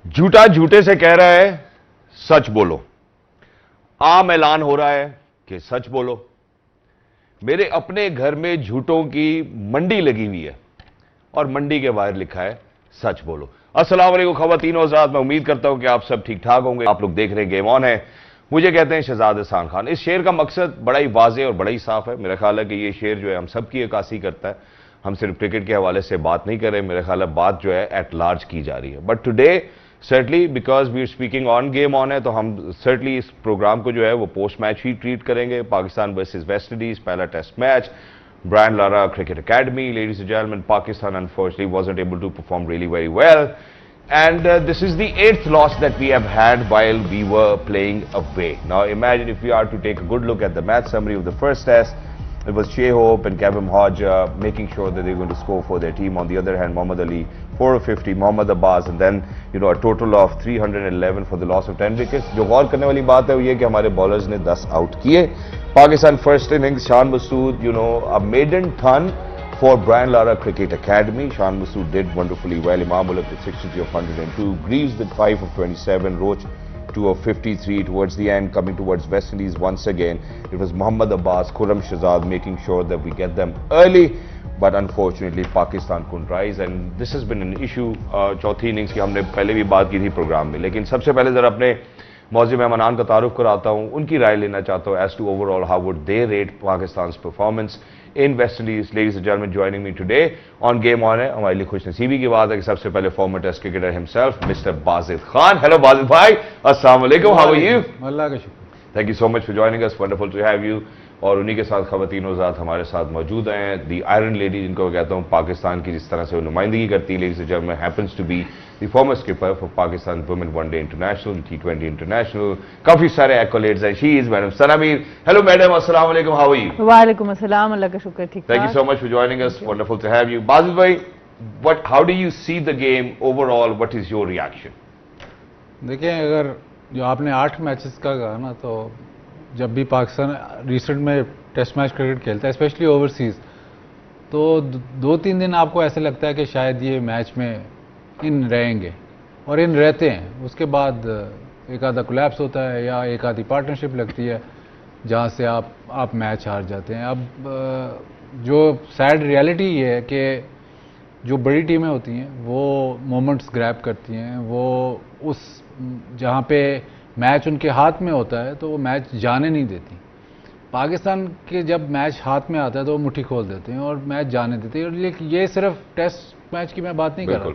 झूठा झूठे से कह रहा है सच बोलो। आम ऐलान हो रहा है कि सच बोलो। मेरे अपने घर में झूठों की मंडी लगी हुई है और मंडी के बाहर लिखा है सच बोलो। अस्सलाम वालेकुम ख़वातीन और हज़रात, मैं उम्मीद करता हूं कि आप सब ठीक ठाक होंगे। आप लोग देख रहे हैं गेम ऑन है। मुझे कहते हैं शहजाद एहसान खान। इस शेर का मकसद बड़ा ही वाज़ेह और बड़ा ही साफ है। मेरा ख्याल है कि ये शेर जो है हम सब की अक्कासी करता है। हम सिर्फ क्रिकेट के हवाले से बात नहीं कर रहे, मेरा ख्याल है बात जो है एट लार्ज की जा रही है। But today certainly because we are speaking on game on है, तो हम सर्टली इस प्रोग्राम को जो है वो पोस्ट मैच ही ट्रीट करेंगे। पाकिस्तान वर्सेस वेस्ट इंडीज, पहला test match, Brian Lara Cricket Academy. Ladies and gentlemen, Pakistan unfortunately wasn't able to perform really very well. And this is the 8th loss that we have had while we were playing away. Now imagine if we are to take a good look at the match summary of the first test. It was Shea Hope and Kevin Hodge making sure that they're going to score for their team. On the other hand, Mohammad Ali 450, Mohammad Abbas, and then a total of 311 for the loss of 10 wickets. जो गौर करने वाली बात है वो ये कि हमारे bowlers ने 10 आउट किए। Pakistan first innings, Shan Masood, a maiden ton for Brian Lara Cricket Academy. Shan Masood did wonderfully well. Imam Ullah with 60 of 102, Greaves with 5 of 27, Roach 2 of 53 towards the end, coming towards West Indies once again. It was Mohammad Abbas, Khurram Shahzad making sure that we get them early. But unfortunately, Pakistan couldn't rise, and this has been an issue. चौथी innings की हमने पहले भी बात की थी programme में, लेकिन सबसे पहले जरा अपने मौजूद मेहमान का तारुफ कराता हूँ, उनकी राय लेना चाहता हूँ as to overall how would they rate Pakistan's performance in West Indies. Ladies and gentleman, joining me today on game on है, हमारे लिए खुशनसीबी की बात है कि सबसे पहले former test cricketer himself mister Bajid Khan. Hello Bajid भाई, अस्सलाम वालेकुम, हाउ आर यू? अल्लाह का शुक्र। Thank you so much for joining us, wonderful to have you. और उन्हीं के साथ ख़वातीन हज़रात हमारे साथ मौजूद हैं, दी आयरन लेडी, जिनको कहता हूँ पाकिस्तान की जिस तरह से वो नुमाइंदगी करती है। Ladies and gentleman, happens to be the former skipper for Pakistan women one day international, T20 international, काफ़ी सारे एक्कोलेड्स हैं। She is madam Sana Mir. Hello madam, अस्सलाम वालेकुम, हाउ आर यू? वालेकुम अस्सलाम, अल्लाह का शुक्र, ठीक। Thank you so much for joining us, wonderful to have you. Bajid भाई, how do you see the game overall, what is your reaction? देखिए, अगर जो आपने 8 मैचेस का कहा ना, तो जब भी पाकिस्तान रिसेंट में टेस्ट मैच क्रिकेट खेलता है, स्पेशली ओवरसीज़, तो 2-3 दिन आपको ऐसे लगता है कि शायद ये मैच में इन रहेंगे, और इन रहते हैं। उसके बाद एक आधा कोलैप्स होता है या एक आधी पार्टनरशिप लगती है जहाँ से आप मैच हार जाते हैं। अब जो सैड रियलिटी ये है कि जो बड़ी टीमें होती हैं वो मोमेंट्स ग्रैब करती हैं, वो उस जहाँ पे मैच उनके हाथ में होता है तो वो मैच जाने नहीं देती। पाकिस्तान के जब मैच हाथ में आता है तो वो मुट्ठी खोल देते हैं और मैच जाने देते हैं। लेकिन ये सिर्फ टेस्ट मैच की मैं बात नहीं कर रहा,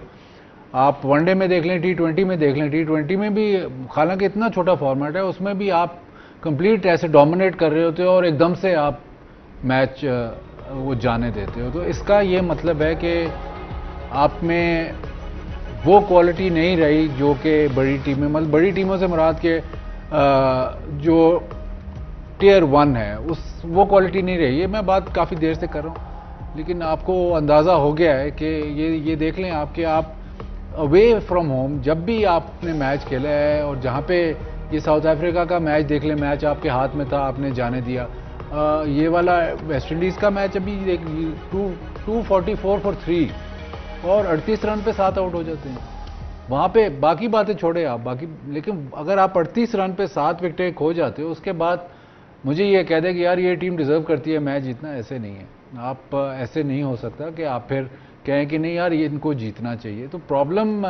आप वनडे में देख लें, T20 में देख लें। T20 में भी हालांकि इतना छोटा फॉर्मेट है, उसमें भी आप कंप्लीट ऐसे डोमिनेट कर रहे होते हो और एकदम से आप मैच वो जाने देते हो। तो इसका ये मतलब है कि आप में वो क्वालिटी नहीं रही जो कि बड़ी टीमें, मतलब बड़ी टीमों से मुराद के जो टियर 1 है वो क्वालिटी नहीं रही है। मैं बात काफ़ी देर से कर रहा हूँ, लेकिन आपको अंदाज़ा हो गया है कि ये देख लें आप अवे फ्रॉम होम जब भी आपने मैच खेला है, और जहाँ पे ये साउथ अफ्रीका का मैच देख लें, मैच आपके हाथ में था, आपने जाने दिया। ये वाला वेस्ट इंडीज़ का मैच अभी 244 फॉर 3 और 38 रन पे 7 आउट हो जाते हैं। वहाँ पे बाकी बातें छोड़े आप, लेकिन अगर आप 38 रन पे 7 विकेटें खो जाते हो, उसके बाद मुझे ये कह दें कि यार ये टीम डिज़र्व करती है मैच जीतना, ऐसे नहीं है। आप ऐसे नहीं हो सकता कि आप फिर कहें कि नहीं यार ये इनको जीतना चाहिए। तो प्रॉब्लम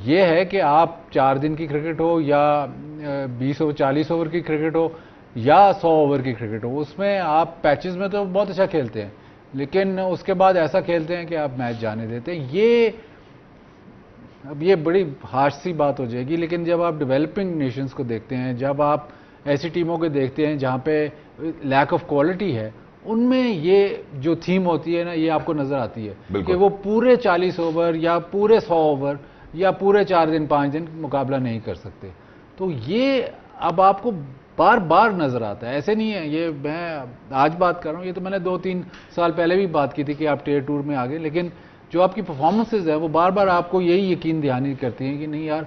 ये है कि आप 4 दिन की क्रिकेट हो या 40 ओवर की क्रिकेट हो या 100 ओवर की क्रिकेट हो, उसमें आप पैचेस में तो बहुत अच्छा खेलते हैं, लेकिन उसके बाद ऐसा खेलते हैं कि आप मैच जाने देते हैं। अब ये बड़ी हार्श सी बात हो जाएगी, लेकिन जब आप डेवलपिंग नेशंस को देखते हैं, जब आप ऐसी टीमों को देखते हैं जहाँ पे लैक ऑफ क्वालिटी है, उनमें ये जो थीम होती है ना, ये आपको नज़र आती है कि वो पूरे 40 ओवर या पूरे 100 ओवर या पूरे 4 दिन 5 दिन मुकाबला नहीं कर सकते। तो ये अब आपको बार बार नज़र आता है, ऐसे नहीं है ये मैं आज बात कर रहा हूँ, ये तो मैंने 2-3 साल पहले भी बात की थी कि आप टियर 2 में आ गए, लेकिन जो आपकी परफॉर्मेंसेज है वो बार बार आपको यही यकीन दिलानी करती हैं कि नहीं यार,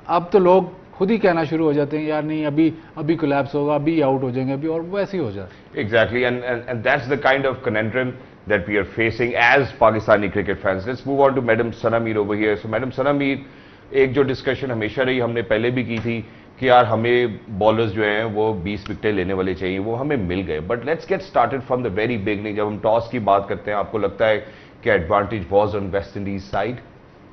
अब तो लोग खुद ही कहना शुरू हो जाते हैं यार नहीं अभी कोलैप्स होगा, अभी आउट हो जाएंगे, अभी, और वैसे ही हो जाता है। Exactly, and that's the kind of conundrum that we are facing as Pakistani cricket fans. Let's move on to Madam Sana Mir over here. So Madam Sana Mir, एक जो डिस्कशन हमेशा रही, हमने पहले भी की थी कि यार हमें बॉलर्स जो हैं वो 20 विकेटें लेने वाले चाहिए, वो हमें मिल गए। But let's get started from the very beginning. जब हम टॉस की बात करते हैं, आपको लगता है कि advantage was on West Indies side?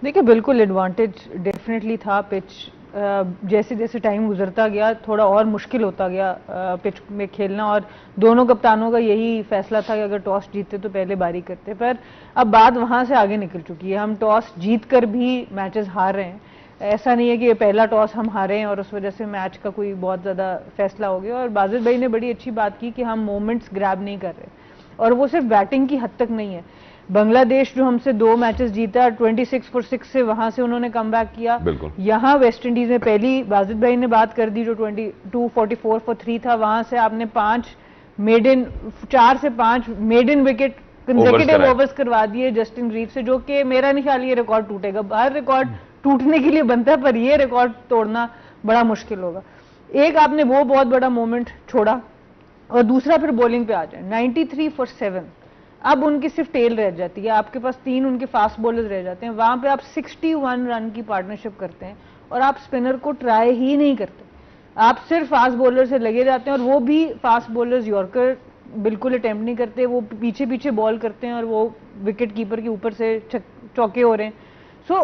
देखिए बिल्कुल एडवांटेज डेफिनेटली था। पिच जैसे जैसे टाइम गुजरता गया थोड़ा और मुश्किल होता गया पिच में खेलना, और दोनों कप्तानों का यही फैसला था कि अगर टॉस जीतते तो पहले बारी करते। पर अब बात वहां से आगे निकल चुकी है, हम टॉस जीत कर भी मैचेस हार रहे हैं। ऐसा नहीं है कि ये पहला टॉस हम हारे हैं और उस वजह से मैच का कोई बहुत ज़्यादा फैसला हो गया। और बाजिद भाई ने बड़ी अच्छी बात की कि हम मोमेंट्स ग्रैब नहीं कर रहे, और वो सिर्फ बैटिंग की हद तक नहीं है। बांग्लादेश जो हमसे 2 मैचेस जीता 26 for 6 से, वहां से उन्होंने कम बैक किया। यहाँ वेस्ट इंडीज में पहली बाजिद भाई ने बात कर दी जो 44 for 3 था, वहां से आपने 4 से 5 मेडन विकेट कंसेक्यूटिव ओवर्स करवा दिए जस्टिन ग्रीव से, जो कि मेरा नहीं ख्याल ये रिकॉर्ड टूटेगा। हर रिकॉर्ड टूटने के लिए बनता है, पर ये रिकॉर्ड तोड़ना बड़ा मुश्किल होगा। एक आपने वो बहुत बड़ा मोमेंट छोड़ा, और दूसरा फिर बॉलिंग पे आ जाए 93 for 7। अब उनकी सिर्फ टेल रह जाती है, आपके पास 3 उनके फास्ट बॉलर्स रह जाते हैं। वहां पे आप 61 रन की पार्टनरशिप करते हैं और आप स्पिनर को ट्राई ही नहीं करते, आप सिर्फ फास्ट बॉलर से लगे जाते हैं। और वो भी फास्ट बॉलर्स यॉर्कर बिल्कुल अटेम्प्ट नहीं करते, वो पीछे पीछे बॉल करते हैं और वो विकेट कीपर के ऊपर से चौके हो रहे हैं। सो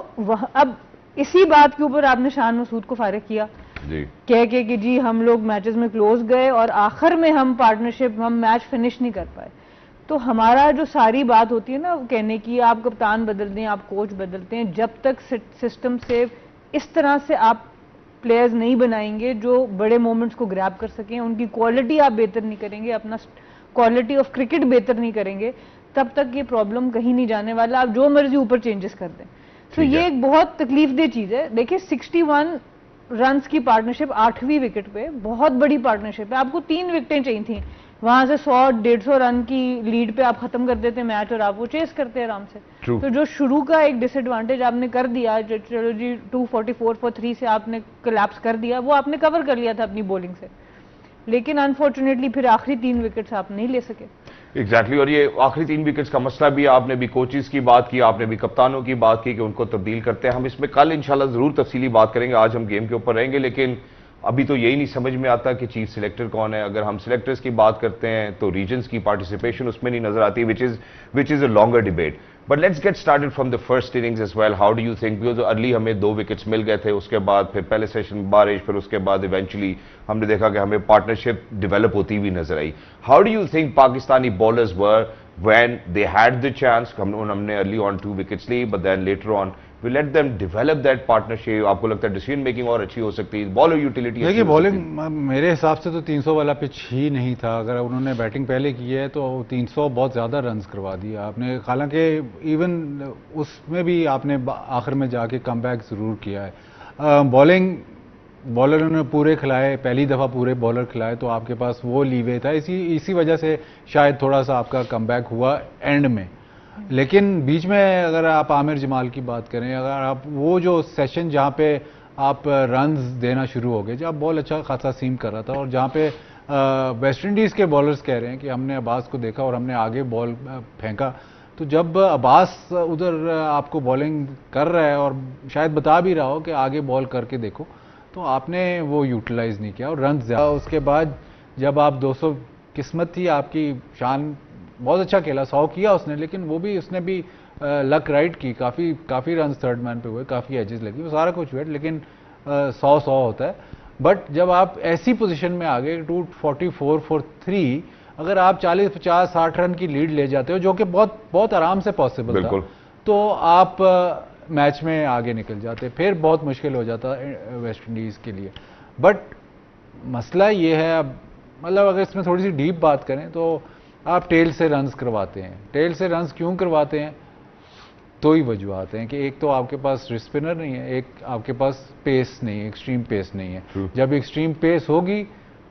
अब इसी बात के ऊपर आपने शान मसूद को फारिग किया जी, कह के कि जी हम लोग मैचेस में क्लोज गए और आखिर में हम मैच फिनिश नहीं कर पाए। तो हमारा जो सारी बात होती है ना कहने की, आप कप्तान बदलते हैं, आप कोच बदलते हैं, जब तक सिस्टम से इस तरह से आप प्लेयर्स नहीं बनाएंगे जो बड़े मोमेंट्स को ग्रैब कर सकें, उनकी क्वालिटी आप बेहतर नहीं करेंगे, अपना क्वालिटी ऑफ क्रिकेट बेहतर नहीं करेंगे, तब तक ये प्रॉब्लम कहीं नहीं जाने वाला। आप जो मर्जी ऊपर चेंजेस कर दें। तो ये एक बहुत तकलीफदेह चीज है। देखिए 61 रन्स की पार्टनरशिप 8वीं विकेट पे बहुत बड़ी पार्टनरशिप है। आपको 3 विकेटें चाहिए थी, वहां से 100-150 रन की लीड पे आप खत्म कर देते मैच और आप वो चेस करते आराम से। तो जो शुरू का एक डिसएडवांटेज आपने कर दिया, जो चलो जी 244 for 3 से आपने कोलैप्स कर दिया, वो आपने कवर कर लिया था अपनी बॉलिंग से, लेकिन अनफॉर्चुनेटली फिर आखिरी 3 विकेट्स आप नहीं ले सके। एग्जैक्टली और ये आखिरी 3 विकेट्स का मसला भी, आपने भी कोचेस की बात की, आपने भी कप्तानों की बात की कि उनको तब्दील करते हैं। हम इसमें कल इंशाल्लाह जरूर तफसीली बात करेंगे, आज हम गेम के ऊपर रहेंगे। लेकिन अभी तो यही नहीं समझ में आता कि चीफ सिलेक्टर कौन है। अगर हम सिलेक्टर्स की बात करते हैं तो रीजन्स की पार्टिसिपेशन उसमें नहीं नजर आती, which is a longer debate. But let's get started from the first innings as well. How do you think, because early हमें 2 विकेट्स मिल गए थे, उसके बाद फिर पहले सेशन बारिश, फिर उसके बाद इवेंचुअली हमने देखा कि हमें पार्टनरशिप डेवलप होती हुई नजर आई। How do you think Pakistani bowlers were when they had the chance? हमने early on 2 wickets ली, but then later on we let them develop that partnership. आपको लगता है डिसीजन मेकिंग और अच्छी हो सकती है, बॉलर यूटिलिटी? देखिए बॉलिंग मेरे हिसाब से तो 300 वाला पिच ही नहीं था। अगर उन्होंने बैटिंग पहले की है तो 300 बहुत ज़्यादा रन्स करवा दिए आपने। हालांकि इवन उसमें भी आपने आखिर में जाके कमबैक ज़रूर किया है। बॉलर ने पूरे खिलाए, पहली दफ़ा पूरे बॉलर खिलाए, तो आपके पास वो लीवे था। इसी वजह से शायद थोड़ा सा आपका कमबैक हुआ एंड में। लेकिन बीच में अगर आप आमिर जमाल की बात करें, अगर आप वो जो सेशन जहाँ पे आप रन्स देना शुरू हो गए, जहाँ बॉल अच्छा खासा सीम कर रहा था, और जहाँ पे वेस्ट इंडीज़ के बॉलर्स कह रहे हैं कि हमने अब्बास को देखा और हमने आगे बॉल फेंका, तो जब अब्बास उधर आपको बॉलिंग कर रहा है और शायद बता भी रहा हो कि आगे बॉल करके देखो, तो आपने वो यूटिलाइज नहीं किया और रन ज़्यादा। उसके बाद जब आप 200, किस्मत थी आपकी, शान बहुत अच्छा खेला, 100 किया उसने, लेकिन वो भी उसने भी लक राइट की, काफ़ी रन थर्ड मैन पे हुए, काफ़ी एजेस लगी, वो सारा कुछ हुआ, लेकिन 100 होता है। बट जब आप ऐसी पोजीशन में आ गए 244 for 3, अगर आप 40, 50, 60 रन की लीड ले जाते हो, जो कि बहुत आराम से पॉसिबल था, तो आप मैच में आगे निकल जाते, फिर बहुत मुश्किल हो जाता वेस्ट इंडीज़ के लिए। बट मसला ये है, अब मतलब अगर इसमें थोड़ी सी डीप बात करें तो आप टेल से रन्स करवाते हैं। टेल से रन्स क्यों करवाते हैं? 2 ही वजूहत हैं कि एक तो आपके पास स्पिनर नहीं है, एक आपके पास पेस नहीं है, एक्सट्रीम पेस नहीं है। जब एक्सट्रीम पेस होगी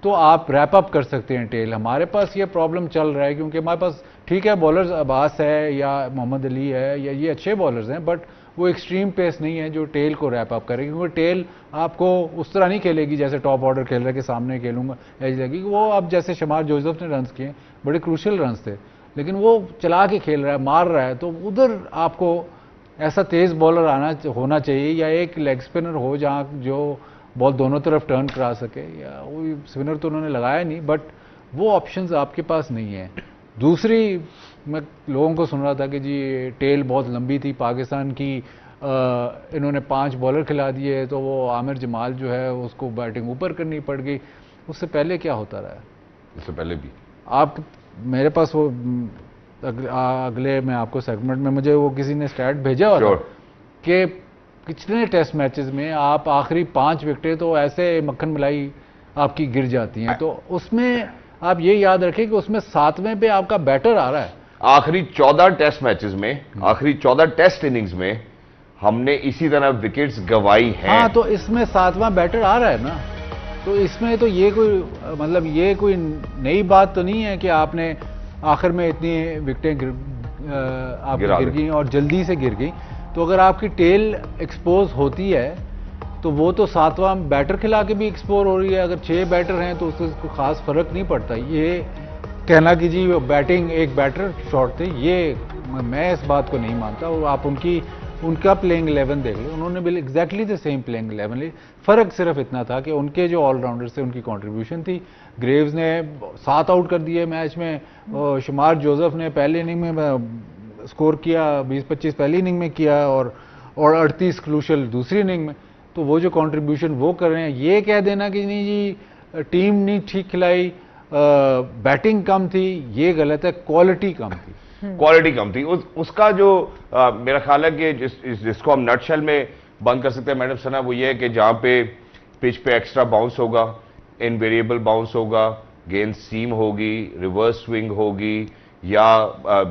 तो आप रैप अप कर सकते हैं टेल। हमारे पास ये प्रॉब्लम चल रहा है क्योंकि हमारे पास ठीक है बॉलर्स, अब्बास है या मोहम्मद अली है या ये अच्छे बॉलर्स हैं, बट वो एक्सट्रीम पेस नहीं है जो टेल को रैप अप करेगी, क्योंकि टेल आपको उस तरह नहीं खेलेगी जैसे टॉप ऑर्डर खेल रहा है कि सामने खेलूंगा एज लगेगी। वो अब जैसे शमार जोसेफ ने रन्स किए, बड़े क्रूशियल रन्स थे, लेकिन वो चला के खेल रहा है, मार रहा है, तो उधर आपको ऐसा तेज बॉलर होना चाहिए, या एक लेग स्पिनर हो जहाँ जो बॉल दोनों तरफ टर्न करा सके, या वो स्पिनर तो उन्होंने लगाया नहीं, बट वो ऑप्शंस आपके पास नहीं है। दूसरी, मैं लोगों को सुन रहा था कि जी टेल बहुत लंबी थी पाकिस्तान की, इन्होंने 5 बॉलर खिला दिए तो वो आमिर जमाल जो है उसको बैटिंग ऊपर करनी पड़ गई। उससे पहले क्या होता रहा? इससे पहले भी आप मेरे पास वो अगले मैं आपको सेगमेंट में मुझे वो किसी ने स्टैट भेजा हुआ था कि कितने टेस्ट मैचेस में आप आखिरी 5 विकेटें तो ऐसे मक्खन मलाई आपकी गिर जाती हैं, तो उसमें आप ये याद रखें कि उसमें 7वें पे आपका बैटर आ रहा है। आखिरी 14 टेस्ट मैचेस में, आखिरी 14 टेस्ट इनिंग्स में हमने इसी तरह विकेट्स गंवाई हैं। हाँ, तो इसमें 7वां बैटर आ रहा है ना, तो इसमें तो ये कोई मतलब ये कोई नई बात तो नहीं है कि आपने आखिर में इतनी विकेटें गिर गई और जल्दी से गिर गई। तो अगर आपकी टेल एक्सपोज होती है तो वो तो 7वां बैटर खिला के भी एक्सपोज हो रही है। अगर 6 बैटर हैं तो उससे कोई खास फर्क नहीं पड़ता। ये कहना कि जी बैटिंग एक बैटर शॉट थे, ये मैं इस बात को नहीं मानता। और आप उनका प्लेइंग 11 देख लो, उन्होंने बिल्कुल एग्जैक्टली द सेम प्लेइंग 11 ली। फर्क सिर्फ इतना था कि उनके जो ऑलराउंडर्स थे उनकी कंट्रीब्यूशन थी। ग्रेव्स ने 7 आउट कर दिए मैच में, शुमार जोसेफ ने पहले इनिंग में स्कोर किया, 20-25 पहली इनिंग में किया और 38 क्रूशल दूसरी इनिंग में। तो वो जो कंट्रीब्यूशन वो कर रहे हैं, ये कह देना कि नहीं जी टीम नहीं ठीक खिलाई, बैटिंग कम थी, ये गलत है। क्वालिटी कम थी, क्वालिटी कम थी। उसका जो मेरा ख्याल है कि जिसको हम नटशेल में बंद कर सकते हैं मैडम सना, वो ये है कि जहां पे पिच पे एक्स्ट्रा बाउंस होगा, इनवेरिएबल बाउंस होगा, गेंद सीम होगी, रिवर्स स्विंग होगी, या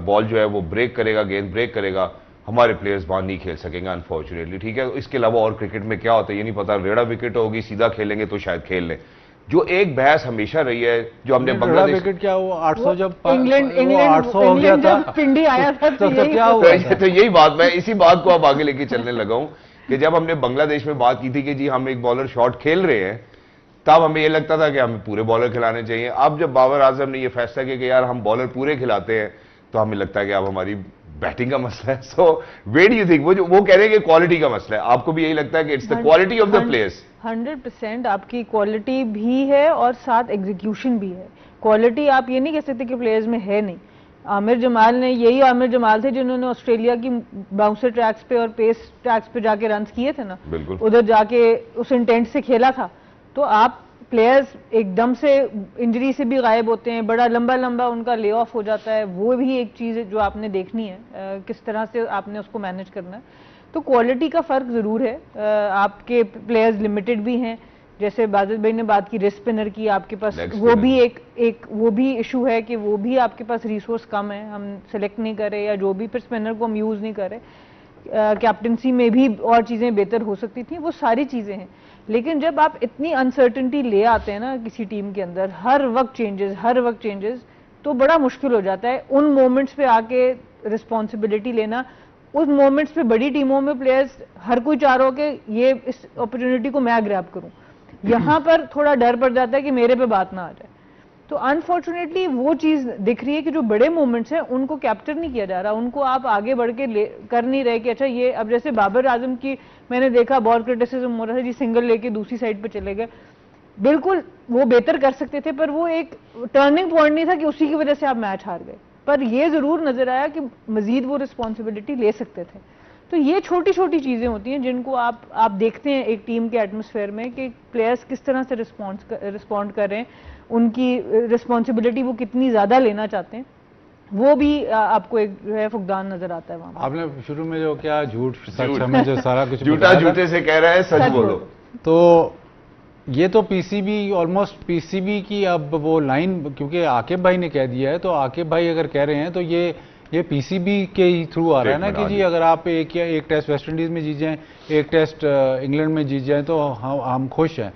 बॉल जो है वो ब्रेक करेगा, गेंद ब्रेक करेगा, हमारे प्लेयर्स वहां नहीं खेल सकेंगे अनफॉर्चुनेटली। ठीक है, इसके अलावा और क्रिकेट में क्या होता है ये नहीं पता। रेड़ा विकेट होगी, सीधा खेलेंगे तो शायद खेल लें। जो एक बहस हमेशा रही है, जो हमने बांग्लादेश विकेट क्या वो 800 जब इंग्लैंड 800 हो गया था, पिंडी आया था तो क्या हुआ? तो यही बात, मैं इसी बात को अब आगे लेके चलने लगा हूं कि जब हमने बांग्लादेश में बात की थी कि जी हम एक बॉलर शॉट खेल रहे हैं, तब हमें ये लगता था कि हमें पूरे बॉलर खिलाने चाहिए। अब जब बाबर आजम ने ये फैसला किया कि यार हम बॉलर पूरे खिलाते हैं, तो हमें लगता है कि अब हमारी बैटिंग का मसला है। So where do you think, वो कह रहे हैं कि क्वालिटी का मसला है, आपको भी यही लगता है कि it's the quality of the players? 100% आपकी क्वालिटी भी है और साथ एग्जीक्यूशन भी है। क्वालिटी आप ये नहीं कह सकते कि प्लेयर्स में है नहीं। आमिर जमाल ने, यही आमिर जमाल थे जिन्होंने ऑस्ट्रेलिया की बाउंसर ट्रैक्स पे और पेस ट्रैक्स पे जाके रन किए थे ना, उधर जाके उस इंटेंट से खेला था। तो आप प्लेयर्स एकदम से इंजरी से भी गायब होते हैं, बड़ा लंबा लंबा उनका ले ऑफ हो जाता है, वो भी एक चीज़ है जो आपने देखनी है, किस तरह से आपने उसको मैनेज करना है। तो क्वालिटी का फ़र्क ज़रूर है। आपके प्लेयर्स लिमिटेड भी हैं, जैसे बाजिद भाई ने बात की रिस्ट स्पिनर की, आपके पास वो भी एक वो भी इशू है कि वो भी आपके पास रिसोर्स कम है, हम सेलेक्ट नहीं कर रहे, या जो भी फिर स्पिनर को हम यूज़ नहीं कर रहे। कैप्टनसी में भी और चीज़ें बेहतर हो सकती थी, वो सारी चीज़ें हैं। लेकिन जब आप इतनी अनसर्टेनिटी ले आते हैं ना किसी टीम के अंदर, हर वक्त चेंजेस, तो बड़ा मुश्किल हो जाता है उन मोमेंट्स पे आके रिस्पॉन्सिबिलिटी लेना। उस मोमेंट्स पे बड़ी टीमों में प्लेयर्स हर कोई चाह रहा हो कि ये इस अपॉर्चुनिटी को मैं ग्रैब करूं, यहां पर थोड़ा डर पड़ जाता है कि मेरे पे बात ना आ जाए। तो अनफॉर्चुनेटली वो चीज दिख रही है कि जो बड़े मोमेंट्स हैं उनको कैप्चर नहीं किया जा रहा, उनको आप आगे बढ़ के कर नहीं रहे कि अच्छा ये, अब जैसे बाबर आजम की मैंने देखा बहुत क्रिटिसिज्म हो रहा था जी, सिंगल लेके दूसरी साइड पे चले गए। बिल्कुल वो बेहतर कर सकते थे, पर वो एक टर्निंग पॉइंट नहीं था कि उसी की वजह से आप मैच हार गए। पर ये जरूर नजर आया कि मजीद वो रिस्पॉन्सिबिलिटी ले सकते थे। तो ये छोटी छोटी चीजें होती हैं जिनको आप देखते हैं एक टीम के एटमॉस्फेयर में कि प्लेयर्स किस तरह से रिस्पॉन्ड कर रहे हैं, उनकी रिस्पॉन्सिबिलिटी वो कितनी ज्यादा लेना चाहते हैं, वो भी आपको एक जो है फुकदान नजर आता है वहां। आपने शुरू में जो क्या झूठ सच हमें जो सारा कुछ झूठा झूठे से कह रहा है सच बोलो, तो ये तो पीसीबी, ऑलमोस्ट पीसीबी की अब वो लाइन, क्योंकि आकिब भाई ने कह दिया है, तो आकिब भाई अगर कह रहे हैं तो ये पीसीबी के ही थ्रू आ रहा है ना कि जी अगर आप एक टेस्ट वेस्ट इंडीज में जीत जाएं, एक टेस्ट इंग्लैंड में जीत जाएं, तो हम खुश हैं।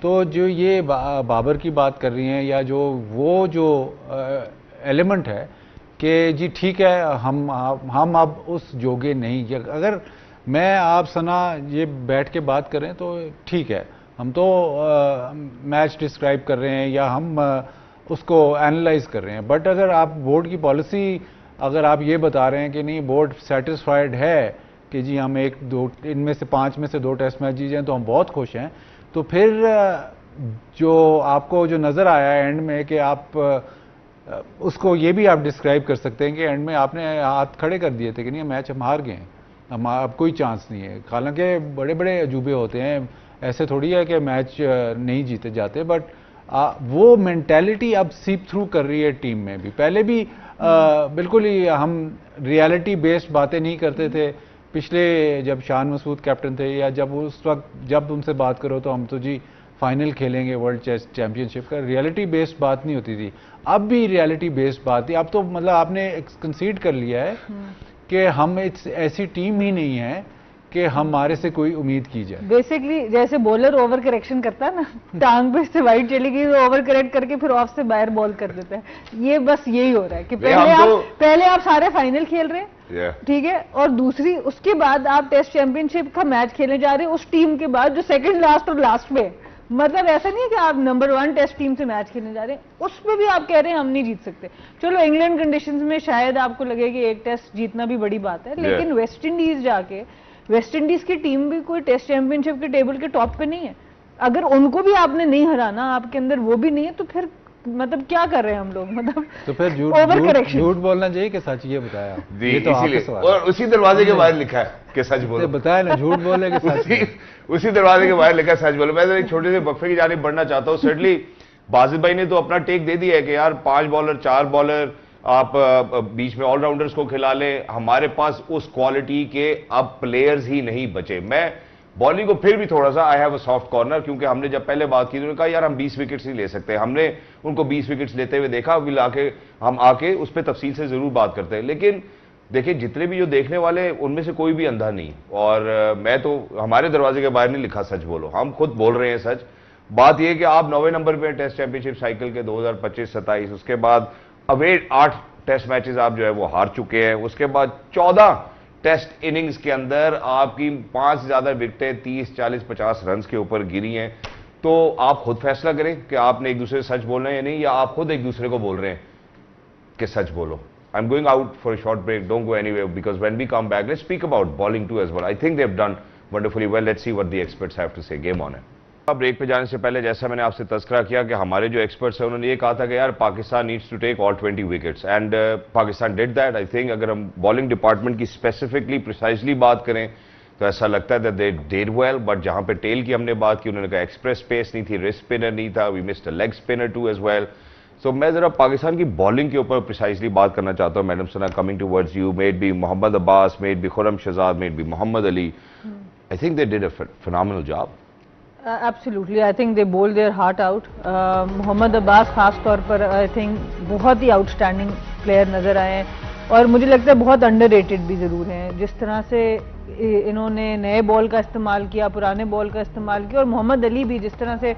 तो जो ये बाबर की बात कर रही हैं, या जो एलिमेंट है कि जी ठीक है हम अब उस जोगे नहीं, अगर मैं आप सना ये बैठ के बात करें तो ठीक है, हम तो मैच डिस्क्राइब कर रहे हैं या हम उसको एनालाइज कर रहे हैं। बट अगर आप बोर्ड की पॉलिसी, अगर आप ये बता रहे हैं कि नहीं बोर्ड सेटिस्फाइड है कि जी हम एक दो इनमें से 5 में से 2 टेस्ट मैच जीत जाएं तो हम बहुत खुश हैं, तो फिर जो आपको जो नज़र आया एंड में कि आप उसको ये भी आप डिस्क्राइब कर सकते हैं कि एंड में आपने हाथ खड़े कर दिए थे कि नहीं मैच हम हार गए हैं, हम अब कोई चांस नहीं है। हालांकि बड़े बड़े अजूबे होते हैं, ऐसे थोड़ी है कि मैच नहीं जीते जाते, बट वो मेंटालिटी अब सीप थ्रू कर रही है टीम में भी। पहले भी बिल्कुल ही हम रियलिटी बेस्ड बातें नहीं करते थे, पिछले जब शान मसूद कैप्टन थे या जब उस वक्त जब उनसे बात करो तो हम तो जी फाइनल खेलेंगे वर्ल्ड चेस चैंपियनशिप का, रियलिटी बेस्ड बात नहीं होती थी। अब भी रियलिटी बेस्ड बात थी। अब तो मतलब आपने कंसीड कर लिया है कि हम ऐसी टीम ही नहीं है कि हमारे से कोई उम्मीद की जाए। बेसिकली जैसे बॉलर ओवर करेक्शन करता है ना, टांग पे से वाइड चली गई तो ओवर करेक्ट करके फिर ऑफ से बाहर बॉल कर देता है। ये बस यही हो रहा है कि पहले आप सारे फाइनल खेल रहे हैं, ठीक है, और दूसरी उसके बाद आप टेस्ट चैंपियनशिप का मैच खेलने जा रहे हैं उस टीम के बाद जो सेकंड लास्ट और लास्ट में, मतलब ऐसा नहीं है कि आप नंबर 1 टेस्ट टीम से मैच खेलने जा रहे हैं, उसमें भी आप कह रहे हैं हम नहीं जीत सकते। चलो इंग्लैंड कंडीशंस में शायद आपको लगे कि एक टेस्ट जीतना भी बड़ी बात है, लेकिन वेस्ट इंडीज जाके, वेस्ट इंडीज की टीम भी कोई टेस्ट चैंपियनशिप के टेबल के टॉप पे नहीं है। अगर उनको भी आपने नहीं हराना, आपके अंदर वो भी नहीं है, तो फिर मतलब क्या कर रहे हैं हम लोग, मतलब तो फिर झूठ बोलना चाहिए कि सच, ये बताया ये तो आपका सवाल। और उसी दरवाजे के बाहर लिखा है कि सच बोलो, बताया ना, झूठ बोले कि सच उसी दरवाजे के बाहर लिखा है सच बोलो। मैं तो एक छोटे से वक्फे की जानिब बढ़ना चाहता हूँ। सर्टनली बाजिद भाई ने तो अपना टेक दे दिया है कि यार 5 बॉलर 4 बॉलर आप बीच में ऑलराउंडर्स को खिला लें, हमारे पास उस क्वालिटी के अब प्लेयर्स ही नहीं बचे। मैं बॉलिंग को फिर भी थोड़ा सा I have a soft corner, क्योंकि हमने जब पहले बात की उन्होंने कहा यार हम 20 विकेट्स ही ले सकते हैं, हमने उनको 20 विकेट्स लेते हुए देखा, हम आके उस पर तफसील से जरूर बात करते हैं। लेकिन देखिए जितने भी जो देखने वाले उनमें से कोई भी अंधा नहीं, और मैं तो हमारे दरवाजे के बाहर नहीं लिखा सच बोलो, हम खुद बोल रहे हैं सच। बात यह कि आप 9वें नंबर पे टेस्ट चैंपियनशिप साइकिल के 2025-27, उसके बाद अवे 8 टेस्ट मैचेस आप जो है वो हार चुके हैं, उसके बाद 14 टेस्ट इनिंग्स के अंदर आपकी 5 से ज्यादा विकेटें 30, 40, 50 रन के ऊपर गिरी हैं। तो आप खुद फैसला करें कि आपने एक दूसरे से सच बोलना है या नहीं, या आप खुद एक दूसरे को बोल रहे हैं कि सच बोलो। I am going out for a short break, don't go anywhere, because when we come back let's speak about bowling too as well. I think they have done wonderfully well, let's see what the experts have to say. Game on है। Break पे जाने से पहले जैसा मैंने आपसे तस्करा किया कि हमारे जो एक्सपर्ट्स हैं उन्होंने ये कहा था कि यार Pakistan needs to take all 20 wickets, and Pakistan did that. I think अगर हम बॉलिंग डिपार्टमेंट की स्पेसिफिकली प्रिसाइजली बात करें तो ऐसा लगता है that they did well, but जहां पे टेल की हमने बात की उन्होंने कहा एक्सप्रेस पेस नहीं थी, रिस्ट स्पिनर नहीं था, we missed a leg spinner too as well. So मैं जरा पाकिस्तान की बॉलिंग के ऊपर प्रिसाइजली बात करना चाहता हूँ। Madam Sana, coming towards you, maybe Mohammad Abbas, maybe Khurram Shahzad, maybe Mohammad Ali, I think they did a phenomenal job. Absolutely, I think they bowled their heart out. Mohammad Abbas खास तौर पर आई थिंक बहुत ही आउटस्टैंडिंग प्लेयर नजर आए हैं, और मुझे लगता है बहुत अंडररेटेड भी जरूर हैं। जिस तरह से इन्होंने नए बॉल का इस्तेमाल किया, पुराने बॉल का इस्तेमाल किया, और मोहम्मद अली भी जिस तरह से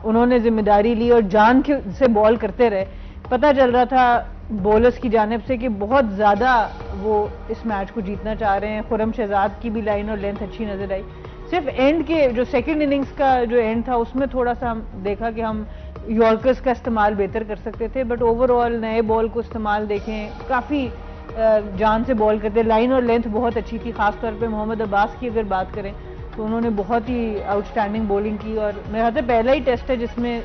उन्होंने जिम्मेदारी ली और जान से बॉल करते रहे, पता चल रहा था बॉलर्स की जानिब से कि बहुत ज़्यादा वो इस मैच को जीतना चाह रहे हैं। खुरम शहजाद की भी लाइन और लेंथ अच्छी नजर आई। सिर्फ एंड के जो सेकंड इनिंग्स का जो एंड था उसमें थोड़ा सा हम देखा कि हम यॉर्कर्स का इस्तेमाल बेहतर कर सकते थे, बट ओवरऑल नए बॉल को इस्तेमाल देखें, काफ़ी जान से बॉल करते, लाइन और लेंथ बहुत अच्छी थी। खासतौर पे मोहम्मद अब्बास की अगर बात करें तो उन्होंने बहुत ही आउटस्टैंडिंग बॉलिंग की, और मेरा ख्याल पहला ही टेस्ट है जिसमें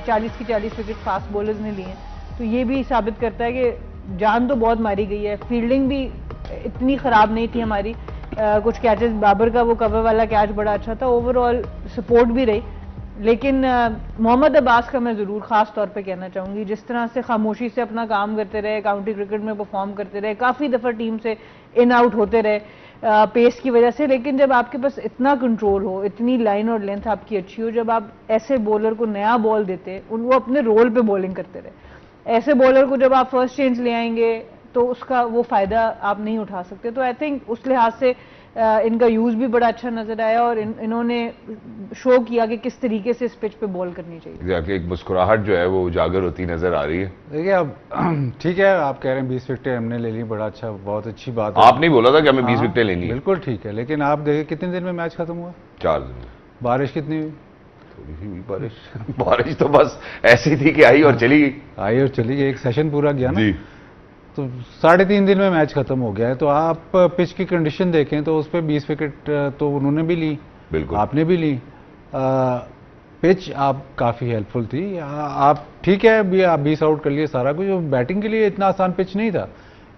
40 की 40 विकेट फास्ट बॉलर्स ने लिए हैं। तो ये भी साबित करता है कि जान तो बहुत मारी गई है, फील्डिंग भी इतनी ख़राब नहीं थी हमारी। कुछ कैचेस, बाबर का वो कवर वाला कैच बड़ा अच्छा था, ओवरऑल सपोर्ट भी रही। लेकिन मोहम्मद अब्बास का मैं ज़रूर ख़ास तौर पे कहना चाहूँगी, जिस तरह से खामोशी से अपना काम करते रहे, काउंटी क्रिकेट में परफॉर्म करते रहे, काफ़ी दफ़ा टीम से इन आउट होते रहे पेस की वजह से। लेकिन जब आपके पास इतना कंट्रोल हो, इतनी लाइन और लेंथ आपकी अच्छी हो, जब आप ऐसे बॉलर को नया बॉल देते, वो अपने रोल पे बॉलिंग करते रहे, ऐसे बॉलर को जब आप फर्स्ट चेंज ले आएंगे तो उसका वो फ़ायदा आप नहीं उठा सकते। तो आई थिंक उस लिहाज से इनका यूज़ भी बड़ा अच्छा नजर आया, और इन्होंने शो किया कि किस तरीके से इस पिच पे बॉल करनी चाहिए। Exactly, एक मुस्कुराहट जो है वो उजागर होती नजर आ रही है। देखिए अब ठीक है, आप कह रहे हैं 20 विकेटें हमने ले ली, बड़ा अच्छा, बहुत अच्छी बात है। आप नहीं बोला था कि हमें 20 विकेटें लेनी है? बिल्कुल ठीक है, लेकिन आप देखिए कितने दिन में मैच खत्म हुआ? 4 दिन। बारिश कितनी हुई? थोड़ी सी हुई बारिश। बारिश तो बस ऐसी थी कि आई और चली गई। आई और चली गई, एक सेशन पूरा गया ना। जी। तो 3.5 दिन में मैच खत्म हो गया है। तो आप पिच की कंडीशन देखें तो उस पर 20 विकेट तो उन्होंने भी ली, बिल्कुल आपने भी ली। पिच आप काफ़ी हेल्पफुल थी। आप ठीक है भी आप 20 आउट कर लिए सारा कुछ, बैटिंग के लिए इतना आसान पिच नहीं था।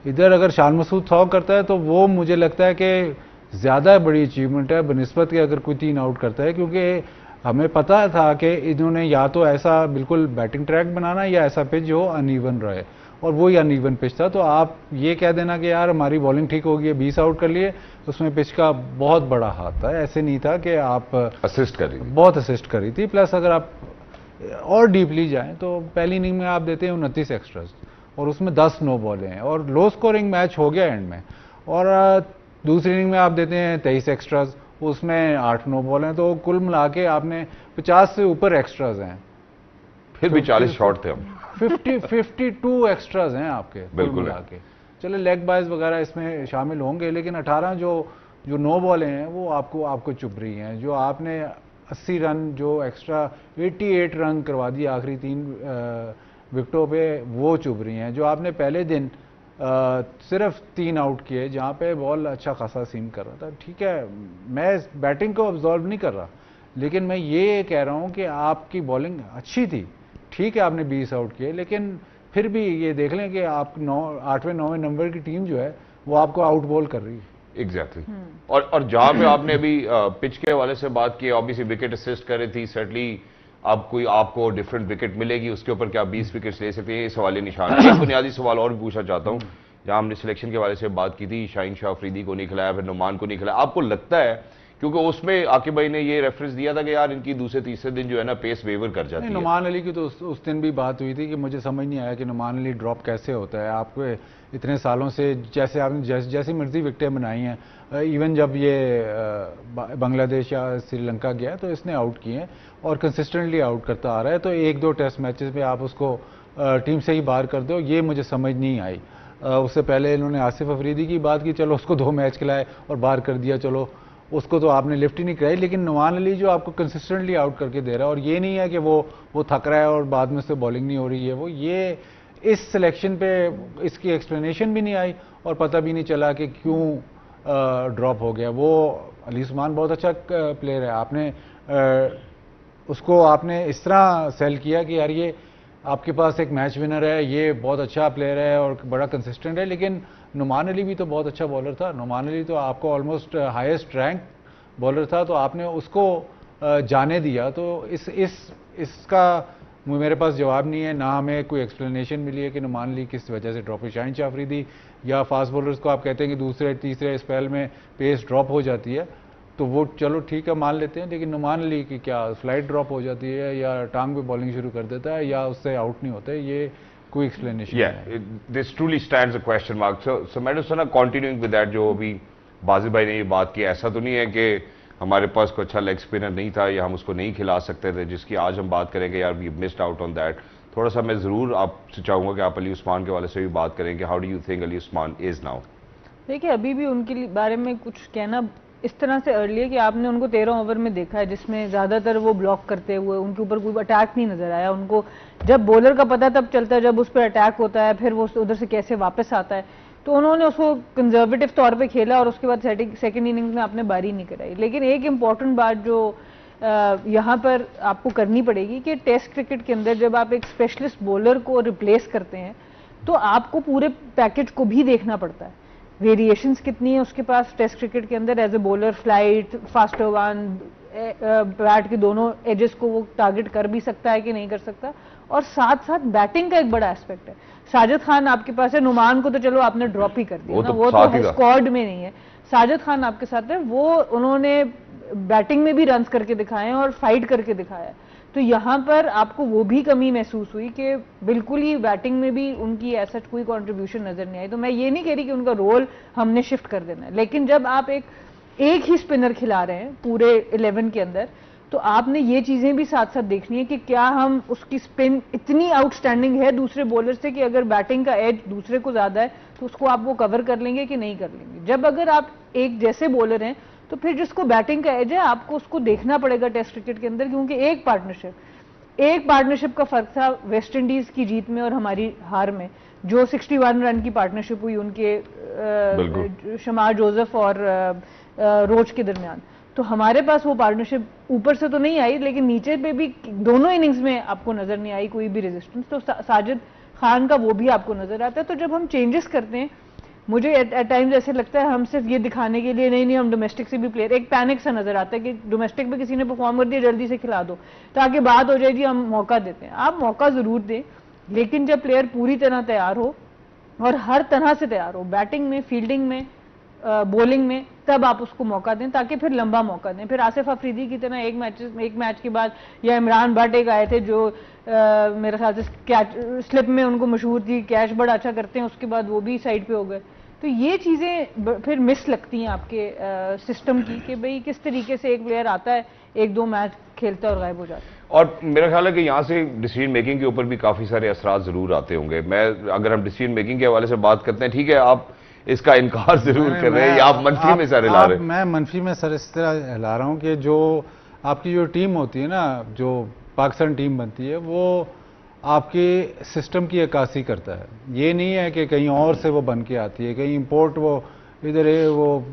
इधर अगर शान मसूद 100 करता है तो वो मुझे लगता है कि ज़्यादा बड़ी अचीवमेंट है बनिस्बत के अगर कोई 3 आउट करता है, क्योंकि हमें पता था कि इन्होंने या तो ऐसा बिल्कुल बैटिंग ट्रैक बनाना या ऐसा पिच जो अनइवन रहे, और वही अनइवन पिच था। तो आप ये कह देना कि यार हमारी बॉलिंग ठीक हो गई है, 20 आउट कर लिए, उसमें पिच का बहुत बड़ा हाथ था। ऐसे नहीं था कि आप असिस्ट कर रही थी, बहुत असिस्ट करी थी। प्लस अगर आप और डीपली जाएं तो पहली इनिंग में आप देते हैं 29 एक्स्ट्रास और उसमें 10 नो बॉलें हैं और लो स्कोरिंग मैच हो गया एंड में। और दूसरी इनिंग में आप देते हैं 23 एक्स्ट्रास, उसमें 8 नो बॉल हैं। तो कुल मिला के आपने 50 से ऊपर एक्स्ट्रास हैं, फिर भी 40 शॉट थे हम। 52 एक्स्ट्रास हैं आपके कुल बिल्कुल मिला के। चलो लेग बाइज वगैरह इसमें शामिल होंगे, लेकिन 18 जो नो बॉलें हैं वो आपको चुभ रही हैं। जो आपने 80 रन जो एक्स्ट्रा 88 रन करवा दिए आखिरी 3 विकेटों पे, वो चुभ रही हैं। जो आपने पहले दिन सिर्फ 3 आउट किए जहाँ पे बॉल अच्छा खासा सीम कर रहा था। ठीक है, मैं बैटिंग को ऑब्जर्व नहीं कर रहा, लेकिन मैं ये कह रहा हूँ कि आपकी बॉलिंग अच्छी थी। ठीक है आपने 20 आउट किए, लेकिन फिर भी ये देख लें कि आप 8वें 9वें नंबर की टीम जो है वो आपको आउट बॉल कर रही है। एग्जैक्टली और जहां पे आपने अभी पिच के हवाले से बात की, ऑब्वियसली विकेट असिस्ट कर रही थी, सर्टली अब कोई आपको डिफरेंट विकेट मिलेगी उसके ऊपर क्या 20 विकेट्स ले सकते हैं, इस हवाले निशान। एक बुनियादी सवाल और भी पूछना चाहता हूं, जहां हमने सिलेक्शन के हवाले से बात की थी, शाहीन शाह अफरीदी को नहीं खिलाया, फिर नुमान को नहीं खिलाया, आपको लगता है, क्योंकि उसमें आकिब भाई ने ये रेफरेंस दिया था कि यार इनकी दूसरे तीसरे दिन जो है ना पेस वेवर कर जाती है। नुमान अली की तो उस दिन भी बात हुई थी कि मुझे समझ नहीं आया कि नुमान अली ड्रॉप कैसे होता है। आपको इतने सालों से जैसे आपने जैसी मर्जी विकेटें बनाई हैं, इवन जब ये बांग्लादेश या श्रीलंका गया तो इसने आउट किए हैं और कंसिस्टेंटली आउट करता आ रहा है। तो 1-2 टेस्ट मैचेस में आप उसको टीम से ही बाहर कर दो, ये मुझे समझ नहीं आई। उससे पहले इन्होंने आसिफ अफरीदी की बात की, चलो उसको 2 मैच खिलाए और बाहर कर दिया, चलो उसको तो आपने लिफ्ट ही नहीं कराई। लेकिन नुमान अली जो आपको कंसिस्टेंटली आउट करके दे रहा है, और ये नहीं है कि वो थक रहा है और बाद में से बॉलिंग नहीं हो रही है, वो ये इस सिलेक्शन पे इसकी एक्सप्लेनेशन भी नहीं आई और पता भी नहीं चला कि क्यों ड्रॉप हो गया। वो अली उस्मान बहुत अच्छा प्लेयर है, आपने उसको आपने इस तरह सेल किया कि यार ये आपके पास एक मैच विनर है, ये बहुत अच्छा प्लेयर है और बड़ा कंसिस्टेंट है। लेकिन नुमान अली भी तो बहुत अच्छा बॉलर था। नुमान अली तो आपको ऑलमोस्ट हाईएस्ट रैंक बॉलर था, तो आपने उसको जाने दिया। तो इसका मेरे पास जवाब नहीं है, ना हमें कोई एक्सप्लेनेशन मिली है कि नुमान अली किस वजह से ड्रॉप हुई। शाहीन शाह अफरीदी या फास्ट बॉलर्स को आप कहते हैं कि दूसरे तीसरे स्पेल में पेस ड्रॉप हो जाती है, तो वो चलो ठीक है मान लेते हैं। लेकिन नुमान अली की क्या फ्लाइट ड्रॉप हो जाती है या टांग पे बॉलिंग शुरू कर देता है या उससे आउट नहीं होता है, ये कोई एक्सप्लेनेशन नहीं है। This truly stands a question mark. So madam Sana continuing with that, जो अभी बाजिल भाई ने ये बात की, ऐसा तो नहीं है कि हमारे पास कोई अच्छा लेग स्पिनर नहीं था या हम उसको नहीं खिला सकते थे, जिसकी आज हम बात करेंगे यार we missed out on that. थोड़ा सा मैं जरूर आपसे चाहूंगा कि आप अली उस्मान के वाले से भी बात करें कि how do you think Ali Usman is now. देखिए अभी भी उनके बारे में कुछ कहना इस तरह से अर्ली है कि आपने उनको 13 ओवर में देखा है जिसमें ज्यादातर वो ब्लॉक करते हुए, उनके ऊपर कोई अटैक नहीं नजर आया। उनको जब बॉलर का पता तब चलता है जब उस पर अटैक होता है, फिर वो उधर से कैसे वापस आता है। तो उन्होंने उसको कंजर्वेटिव तौर पे खेला और उसके बाद सेकंड इनिंग्स में आपने बारी नहीं कराई। लेकिन एक इम्पॉर्टेंट बात जो यहाँ पर आपको करनी पड़ेगी कि टेस्ट क्रिकेट के अंदर जब आप एक स्पेशलिस्ट बॉलर को रिप्लेस करते हैं तो आपको पूरे पैकेज को भी देखना पड़ता है। वेरिएशंस कितनी है उसके पास टेस्ट क्रिकेट के अंदर, as a bowler flight, faster one, bat के दोनों एजेस को वो टारगेट कर भी सकता है कि नहीं कर सकता, और साथ साथ बैटिंग का एक बड़ा एस्पेक्ट है। साजिद खान आपके पास है, नुमान को तो चलो आपने ड्रॉप ही कर दिया ना, वो तो स्क्वाड में नहीं है। साजिद खान आपके साथ है, वो उन्होंने बैटिंग में भी रन्स करके दिखाए हैं और फाइट करके दिखाया है। तो यहाँ पर आपको वो भी कमी महसूस हुई कि बिल्कुल ही बैटिंग में भी उनकी ऐसा कोई कंट्रीब्यूशन नजर नहीं आई। तो मैं ये नहीं कह रही कि उनका रोल हमने शिफ्ट कर देना है, लेकिन जब आप एक ही स्पिनर खिला रहे हैं पूरे 11 के अंदर, तो आपने ये चीजें भी साथ साथ देखनी है कि क्या हम उसकी स्पिन इतनी आउटस्टैंडिंग है दूसरे बॉलर से कि अगर बैटिंग का एज दूसरे को ज्यादा है तो उसको आप वो कवर कर लेंगे कि नहीं कर लेंगे। जब अगर आप एक जैसे बॉलर हैं तो फिर जिसको बैटिंग का एज है आपको उसको देखना पड़ेगा टेस्ट क्रिकेट के अंदर, क्योंकि एक पार्टनरशिप का फर्क था वेस्ट इंडीज की जीत में और हमारी हार में। जो 61 रन की पार्टनरशिप हुई उनके शमार जोसेफ और रोच के दरमियान, तो हमारे पास वो पार्टनरशिप ऊपर से तो नहीं आई, लेकिन नीचे पे भी दोनों इनिंग्स में आपको नजर नहीं आई कोई भी रेजिस्टेंस। तो साजिद खान का वो भी आपको नजर आता है। तो जब हम चेंजेस करते हैं, मुझे एट टाइम्स ऐसे लगता है हम सिर्फ ये दिखाने के लिए नहीं हम डोमेस्टिक से भी प्लेयर, एक पैनिक सा नजर आता है कि डोमेस्टिक में किसी ने परफॉर्म कर दिया जल्दी से खिला दो ताकि बात हो जाए जी हम मौका देते हैं। आप मौका जरूर दें, लेकिन जब प्लेयर पूरी तरह तैयार हो और हर तरह से तैयार हो, बैटिंग में, फील्डिंग में, बॉलिंग में, तब आप उसको मौका दें ताकि फिर लंबा मौका दें। फिर आसिफ अफरीदी की तरह एक मैच के बाद, या इमरान भट्ट एक आए थे जो मेरे ख्याल से कैच स्लिप में उनको मशहूर थी, कैच बड़ा अच्छा करते हैं, उसके बाद वो भी साइड पे हो गए। तो ये चीजें फिर मिस लगती हैं आपके सिस्टम की कि भाई किस तरीके से एक प्लेयर आता है, एक दो मैच खेलता है और गायब हो जाता है। और मेरा ख्याल है कि यहाँ से डिसीजन मेकिंग के ऊपर भी काफी सारे असरात जरूर आते होंगे। अगर हम डिसीजन मेकिंग के हवाले से बात करते हैं, ठीक है आप इसका इनकार जरूर कर रहे हैं या आप मनफी में सर हिला रहे हैं? मैं मनफी में सर इस तरह हिला रहा हूँ कि जो आपकी जो टीम होती है ना, जो पाकिस्तान टीम बनती है, वो आपके सिस्टम की अक्कासी करता है। ये नहीं है कि कहीं और से वो बन के आती है, कहीं इंपोर्ट वो इधर है। वो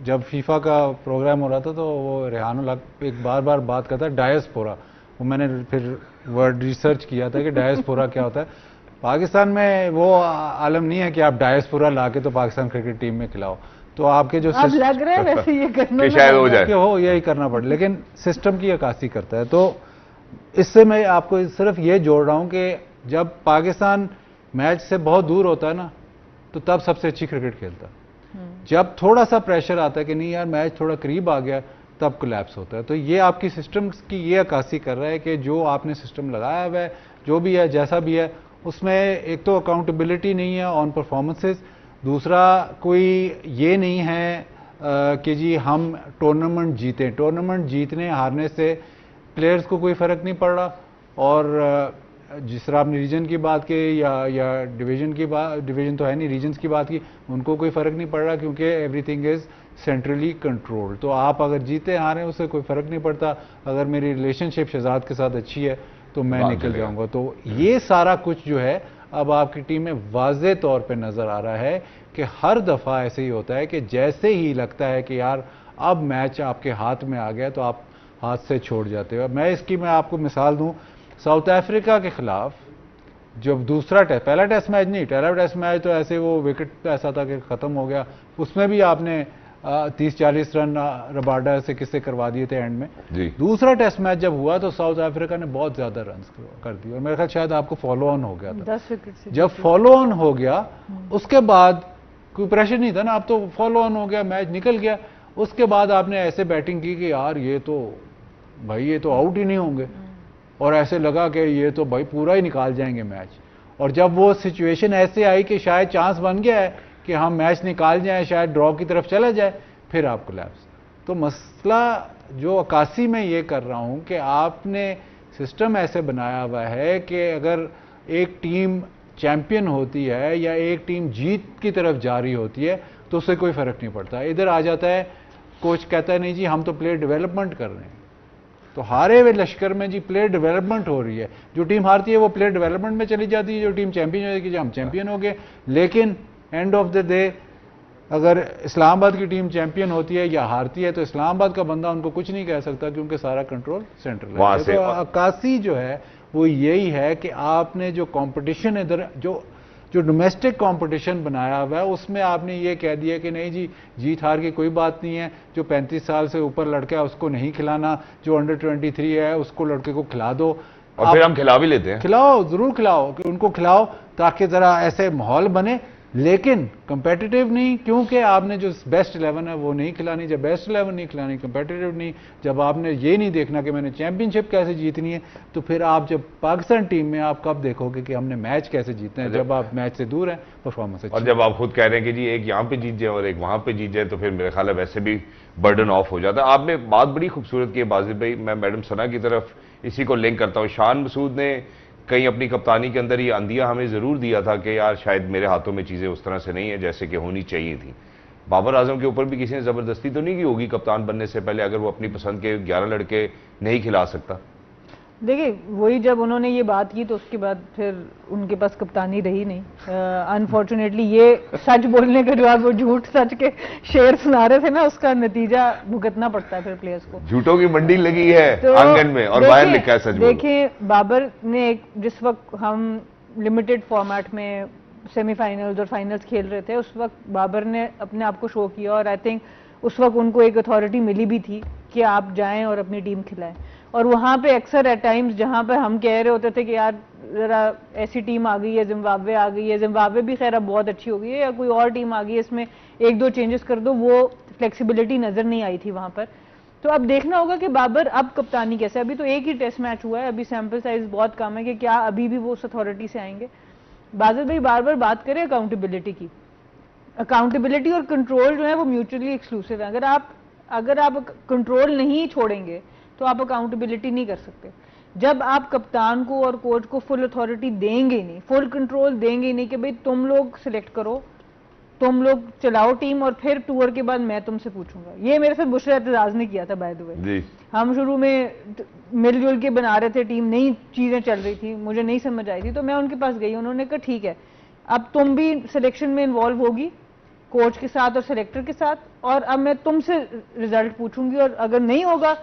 जब फीफा का प्रोग्राम हो रहा था तो वो रेहानुल हक एक बार बात करता है डायस्पोरा, वो मैंने फिर वर्ड रिसर्च किया था कि डायस्पोरा क्या होता है। पाकिस्तान में वो आलम नहीं है कि आप डायस्पोरा लाके तो पाकिस्तान क्रिकेट टीम में खिलाओ। तो आपके जो आप लग रहे हैं वैसे ये करना शायद हो जाए, हो यही करना पड़े, लेकिन सिस्टम की अक्कासी करता है। तो इससे मैं आपको सिर्फ ये जोड़ रहा हूं कि जब पाकिस्तान मैच से बहुत दूर होता है ना, तो तब सबसे अच्छी क्रिकेट खेलता है। जब थोड़ा सा प्रेशर आता है कि नहीं यार मैच थोड़ा करीब आ गया, तब कोलैप्स होता है। तो ये आपकी सिस्टम की ये अक्कासी कर रहा है कि जो आपने सिस्टम लगाया हुआ है, जो भी है, जैसा भी है, उसमें एक तो अकाउंटेबिलिटी नहीं है ऑन परफॉर्मेंसेस, दूसरा कोई ये नहीं है कि जी हम टूर्नामेंट जीतें। टूर्नामेंट जीतने हारने से प्लेयर्स को कोई फ़र्क नहीं पड़ रहा। और जिस तरह आपने रीजन की बात की या डिवीजन की बात, डिवीजन तो है नहीं, रीजन्स की बात की, उनको कोई फ़र्क नहीं पड़ रहा क्योंकि एवरीथिंग इज़ सेंट्रली कंट्रोल्ड। तो आप अगर जीते हारें उससे कोई फ़र्क नहीं पड़ता। अगर मेरी रिलेशनशिप शहजाद के साथ अच्छी है तो मैं निकल जाऊंगा। तो ये सारा कुछ जो है अब आपकी टीम में वाज़े तौर पे नज़र आ रहा है कि हर दफ़ा ऐसे ही होता है कि जैसे ही लगता है कि यार अब मैच आपके हाथ में आ गया तो आप हाथ से छोड़ जाते हो। मैं आपको मिसाल दूं, साउथ अफ्रीका के खिलाफ जब दूसरा टेस्ट, पहला टेस्ट मैच नहीं, पहला टेस्ट मैच तो ऐसे वो विकेट ऐसा था कि ख़त्म हो गया, उसमें भी आपने 30-40 रन रबाडा से किससे करवा दिए थे एंड में जी। दूसरा टेस्ट मैच जब हुआ तो साउथ अफ्रीका ने बहुत ज्यादा रन कर दिए और मेरे ख्याल शायद आपको फॉलो ऑन हो गया था। 10 विकेट से जब फॉलो ऑन हो गया उसके बाद कोई प्रेशर नहीं था ना, अब तो फॉलो ऑन हो गया, मैच निकल गया। उसके बाद आपने ऐसे बैटिंग की कि यार ये तो भाई ये तो आउट ही नहीं होंगे, और ऐसे लगा कि ये तो भाई पूरा ही निकाल जाएंगे मैच। और जब वो सिचुएशन ऐसे आई कि शायद चांस बन गया है कि हम मैच निकाल जाएं, शायद ड्रॉ की तरफ चला जाए, फिर आप कोलैप्स। तो मसला जो अक्कासी में ये कर रहा हूं कि आपने सिस्टम ऐसे बनाया हुआ है कि अगर एक टीम चैंपियन होती है या एक टीम जीत की तरफ जा रही होती है तो उससे कोई फर्क नहीं पड़ता। इधर आ जाता है कोच कहता है नहीं जी हम तो प्लेयर डेवलपमेंट कर रहे हैं, तो हारे हुए लश्कर में जी प्लेयर डेवलपमेंट हो रही है। जो टीम हारती है वो प्लेयर डेवलपमेंट में चली जाती है, जो टीम चैंपियन हो जाएगी, हम चैंपियन हो गए। लेकिन एंड ऑफ द डे अगर इस्लामाबाद की टीम चैंपियन होती है या हारती है तो इस्लामाबाद का बंदा उनको कुछ नहीं कह सकता क्योंकि सारा कंट्रोल सेंट्रल है। तो अक्कासी जो है वो यही है कि आपने जो कंपटीशन इधर जो डोमेस्टिक कंपटीशन बनाया हुआ है उसमें आपने ये कह दिया कि नहीं जी जीत हार की कोई बात नहीं है, जो 35 साल से ऊपर लड़का है उसको नहीं खिलाना, जो अंडर 23 है उसको लड़के को खिला दो। और फिर हम खिला भी लेते हैं, खिलाओ, जरूर खिलाओ, कि उनको खिलाओ ताकि जरा ऐसे माहौल बने, लेकिन कंपेटिटिव नहीं, क्योंकि आपने जो बेस्ट 11 है वो नहीं खिलानी। जब बेस्ट 11 नहीं खिलानी, कंपेटिटिव नहीं, जब आपने ये नहीं देखना कि मैंने चैंपियनशिप कैसे जीतनी है, तो फिर आप जब पाकिस्तान टीम में आप कब देखोगे कि हमने मैच कैसे जीतना है? जब आप मैच से दूर हैं, परफॉर्मेंस अच्छी। और जब आप खुद कह रहे हैं कि जी एक यहाँ पे जीत जाए और एक वहां पे जीत जाए तो फिर मेरे ख्याल है वैसे भी बर्डन ऑफ हो जाता है। आपने बात बड़ी खूबसूरत की है बाजिद भाई, मैं मैडम सना की तरफ इसी को लिंक करता हूँ। शान मसूद ने कहीं अपनी कप्तानी के अंदर ये अंदिया हमें जरूर दिया था कि यार शायद मेरे हाथों में चीजें उस तरह से नहीं है जैसे कि होनी चाहिए थी। बाबर आजम के ऊपर भी किसी ने जबरदस्ती तो नहीं की होगी कप्तान बनने से पहले, अगर वो अपनी पसंद के 11 लड़के नहीं खिला सकता? देखिए वही जब उन्होंने ये बात की तो उसके बाद फिर उनके पास कप्तानी रही नहीं। अनफॉर्चुनेटली ये सच बोलने के बाद वो झूठ सच के शेर सुना रहे थे ना, उसका नतीजा भुगतना पड़ता है फिर प्लेयर्स को। झूठों की मंडी लगी है तो आंगन में और बाहर लिखा है सच बोलो। देखिए बाबर ने जिस वक्त हम लिमिटेड फॉर्मेट में सेमीफाइनल्स और फाइनल्स खेल रहे थे, उस वक्त बाबर ने अपने आप को शो किया और आई थिंक उस वक्त उनको एक अथॉरिटी मिली भी थी कि आप जाएं और अपनी टीम खिलाएं। और वहां पे अक्सर एट टाइम्स जहां पे हम कह रहे होते थे कि यार जरा ऐसी टीम आ गई है, जिम्बाब्वे आ गई है, जिम्बाब्वे भी खैर अब बहुत अच्छी हो गई है, या कोई और टीम आ गई है इसमें एक दो चेंजेस कर दो, वो फ्लेक्सिबिलिटी नजर नहीं आई थी वहां पर। तो अब देखना होगा कि बाबर अब कप्तानी कैसे, अभी तो एक ही टेस्ट मैच हुआ है, अभी सैंपल साइज बहुत कम है कि क्या अभी भी वो उस अथॉरिटी से आएंगे। बाजिद भाई बार बार बात करें अकाउंटेबिलिटी की, अकाउंटेबिलिटी और कंट्रोल जो है वो म्यूचुअली एक्सक्लूसिव है। अगर आप कंट्रोल नहीं छोड़ेंगे तो आप अकाउंटेबिलिटी नहीं कर सकते। जब आप कप्तान को और कोच को फुल अथॉरिटी देंगे नहीं, फुल कंट्रोल देंगे नहीं कि भाई तुम लोग सिलेक्ट करो, तुम लोग चलाओ टीम और फिर टूर के बाद मैं तुमसे पूछूंगा। ये मेरे साथ बुशरा एतजाज ने किया था बाय द वे। हम शुरू में मिलजुल के बना रहे थे टीम, नई चीजें चल रही थी, मुझे नहीं समझ आई थी, तो मैं उनके पास गई, उन्होंने कहा ठीक है अब तुम भी सिलेक्शन में इन्वॉल्व होगी कोच के साथ और सिलेक्टर के साथ, और अब मैं तुमसे रिजल्ट पूछूंगी और अगर नहीं होगा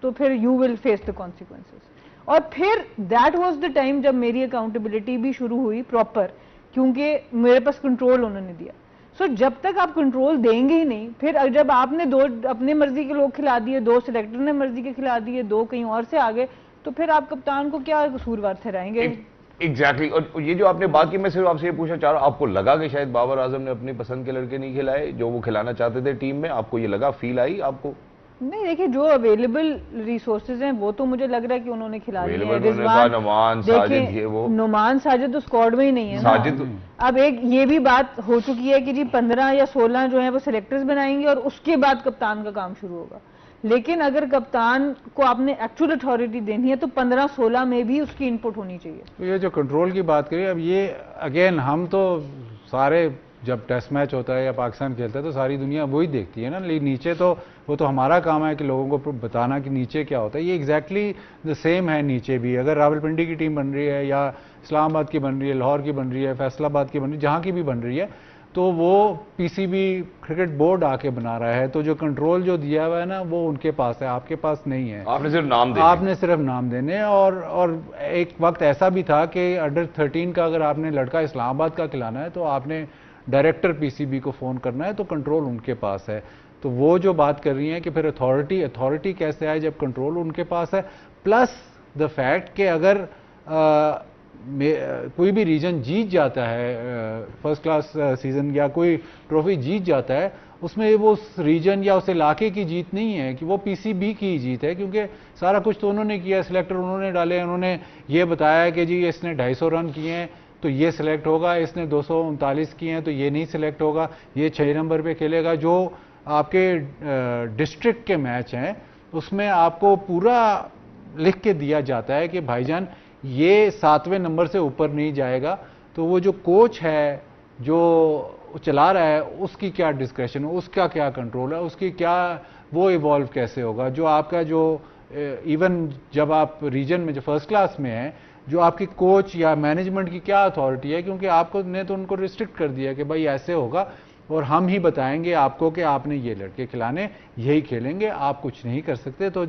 तो फिर you will face the consequences. और फिर दैट वाज द टाइम जब मेरी अकाउंटेबिलिटी भी शुरू हुई प्रॉपर, क्योंकि मेरे पास कंट्रोल उन्होंने दिया। सो जब तक आप कंट्रोल देंगे ही नहीं, फिर जब आपने दो अपने मर्जी के लोग खिला दिए, दो सिलेक्टर ने मर्जी के खिला दिए, दो कहीं और से आ गए, तो फिर आप कप्तान को क्या कसूरवार ठहराएंगे? एग्जैक्टली और ये जो आपने बात की, मैं सिर्फ आपसे ये पूछना चाह रहा हूँ, आपको लगा कि शायद बाबर आजम ने अपनी पसंद के लड़के नहीं खिलाए जो वो खिलाना चाहते थे टीम में? आपको ये लगा, फील आई आपको? नहीं देखिए, जो अवेलेबल रिसोर्सेज हैं वो तो मुझे लग रहा है कि उन्होंने खिला दिए हैं। नुमान साजिद, ये वो नुमान साजिद तो स्क्वाड में ही नहीं है साजिद ना। अब एक ये भी बात हो चुकी है कि जी 15 या 16 जो है वो सिलेक्टर्स बनाएंगे और उसके बाद कप्तान का काम शुरू होगा। लेकिन अगर कप्तान को आपने एक्चुअल अथॉरिटी देनी है तो 15-16 में भी उसकी इनपुट होनी चाहिए। तो ये जो कंट्रोल की बात करिए, अब ये अगेन हम तो सारे जब टेस्ट मैच होता है या पाकिस्तान खेलता है तो सारी दुनिया वही देखती है ना, लेकिन नीचे तो वो तो हमारा काम है कि लोगों को बताना कि नीचे क्या होता है। ये एग्जैक्टली द सेम है नीचे भी। अगर रावलपिंडी की टीम बन रही है या इस्लामाबाद की बन रही है, लाहौर की बन रही है, फैसलाबाद की बन रही है, जहाँ की भी बन रही है, तो वो पीसीबी क्रिकेट बोर्ड आके बना रहा है, तो जो कंट्रोल जो दिया हुआ है ना वो उनके पास है, आपके पास नहीं है। आपने सिर्फ नाम देने, आपने सिर्फ नाम देने। और एक वक्त ऐसा भी था कि अंडर 13 का अगर आपने लड़का इस्लामाबाद का खिलाना है तो आपने डायरेक्टर पीसीबी को फोन करना है, तो कंट्रोल उनके पास है। तो वो जो बात कर रही है कि फिर अथॉरिटी कैसे आए जब कंट्रोल उनके पास है। प्लस द फैक्ट कि अगर कोई भी रीजन जीत जाता है फर्स्ट क्लास सीजन या कोई ट्रॉफी जीत जाता है, उसमें वो उस रीजन या उस इलाके की जीत नहीं है कि वो पीसीबी की जीत है, क्योंकि सारा कुछ तो उन्होंने किया, सिलेक्टर उन्होंने डाले, उन्होंने ये बताया कि जी इसने 250 रन किए हैं तो ये सिलेक्ट होगा, इसने 239 किए हैं तो ये नहीं सिलेक्ट होगा, ये 6 नंबर पे खेलेगा। जो आपके डिस्ट्रिक्ट के मैच हैं उसमें आपको पूरा लिख के दिया जाता है कि भाईजान ये 7वें नंबर से ऊपर नहीं जाएगा। तो वो जो कोच है जो चला रहा है उसकी क्या डिस्क्रेशन है, उसका क्या कंट्रोल है, उसकी क्या वो इवॉल्व कैसे होगा। जो आपका जो इवन जब आप रीजन में जो फर्स्ट क्लास में है, जो आपकी कोच या मैनेजमेंट की क्या अथॉरिटी है, क्योंकि आपको ने तो उनको रिस्ट्रिक्ट कर दिया कि भाई ऐसे होगा और हम ही बताएंगे आपको कि आपने ये लड़के खिलाने, यही खेलेंगे, आप कुछ नहीं कर सकते। तो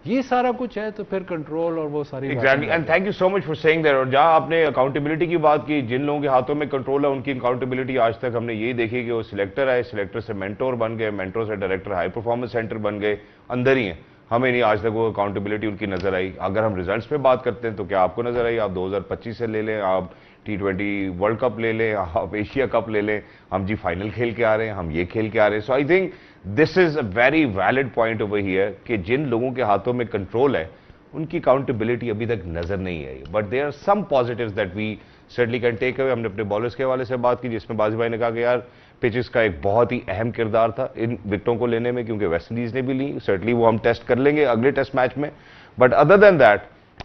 ये सारा कुछ है, तो फिर कंट्रोल और वो सारी exactly. And thank you so much for saying that. और जहां आपने अकाउंटेबिलिटी की बात की, जिन लोगों के हाथों में कंट्रोल है उनकी अकाउंटेबिलिटी आज तक हमने यही देखी कि वो सिलेक्टर आए, सिलेक्टर से मेंटोर बन गए, मेंटोर से डायरेक्टर हाई परफॉर्मेंस सेंटर बन गए, अंदर ही है। हमें नहीं आज तक वो अकाउंटेबिलिटी उनकी नजर आई। अगर हम रिजल्ट्स पे बात करते हैं तो क्या आपको नजर आई? आप 2025 से ले लें, आप T20 वर्ल्ड कप ले लें, आप एशिया कप ले लें, हम जी फाइनल खेल के आ रहे हैं, हम ये खेल के आ रहे हैं। So I think this is a very valid point over here कि जिन लोगों के हाथों में कंट्रोल है उनकी अकाउंटेबिलिटी अभी तक नजर नहीं आई। But there are some positives that we certainly can take away. हमने अपने बॉलर्स के हवाले से बात की जिसमें बाजी भाई ने कहा कि यार पिचेस का एक बहुत ही अहम किरदार था इन विकेटों को लेने में, क्योंकि वेस्ट इंडीज ने भी ली। सर्टनली वो हम टेस्ट कर लेंगे अगले टेस्ट मैच में। But other than that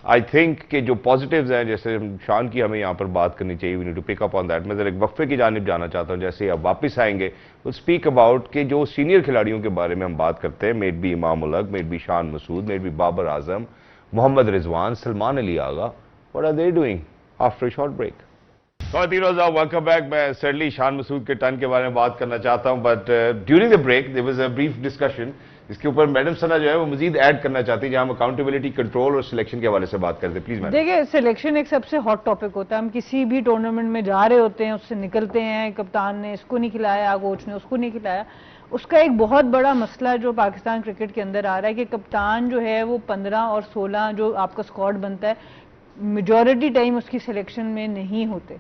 I think कि जो पॉजिटिव्स हैं, जैसे शान की हमें यहाँ पर बात करनी चाहिए, we need to pick up on that. मैं जरा एक वक्फे की जानिब जाना चाहता हूँ। जैसे अब वापस आएंगे विल स्पीक अबाउट कि जो सीनियर खिलाड़ियों के बारे में हम बात करते हैं, मेड बी इमाम उलग, made B Shan Masood, made B Babar Azam, Mohammad Rizwan, Salman Ali Agha. What are they doing? After a short break. Welcome back. मैं certainly शान मसूद के टर्न के बारे में बात करना चाहता हूं, but during the break there was a brief discussion इसके ऊपर मैडम सना जो है वो मजीद ऐड करना चाहती है, जहां हम अकाउंटेबिलिटी, कंट्रोल और सिलेक्शन के हवाले से बात करते हैं. Please madam. देखिए, सिलेक्शन एक सबसे हॉट टॉपिक होता है. हम किसी भी टूर्नामेंट में जा रहे होते हैं, उससे निकलते हैं, कप्तान ने इसको नहीं खिलाया, कोच ने उसको नहीं खिलाया. उसका एक बहुत बड़ा मसला जो पाकिस्तान क्रिकेट के अंदर आ रहा है कि कप्तान जो है वो 15 और 16 जो आपका स्क्वाड बनता है, मेजॉरिटी टाइम उसकी सिलेक्शन में नहीं होते.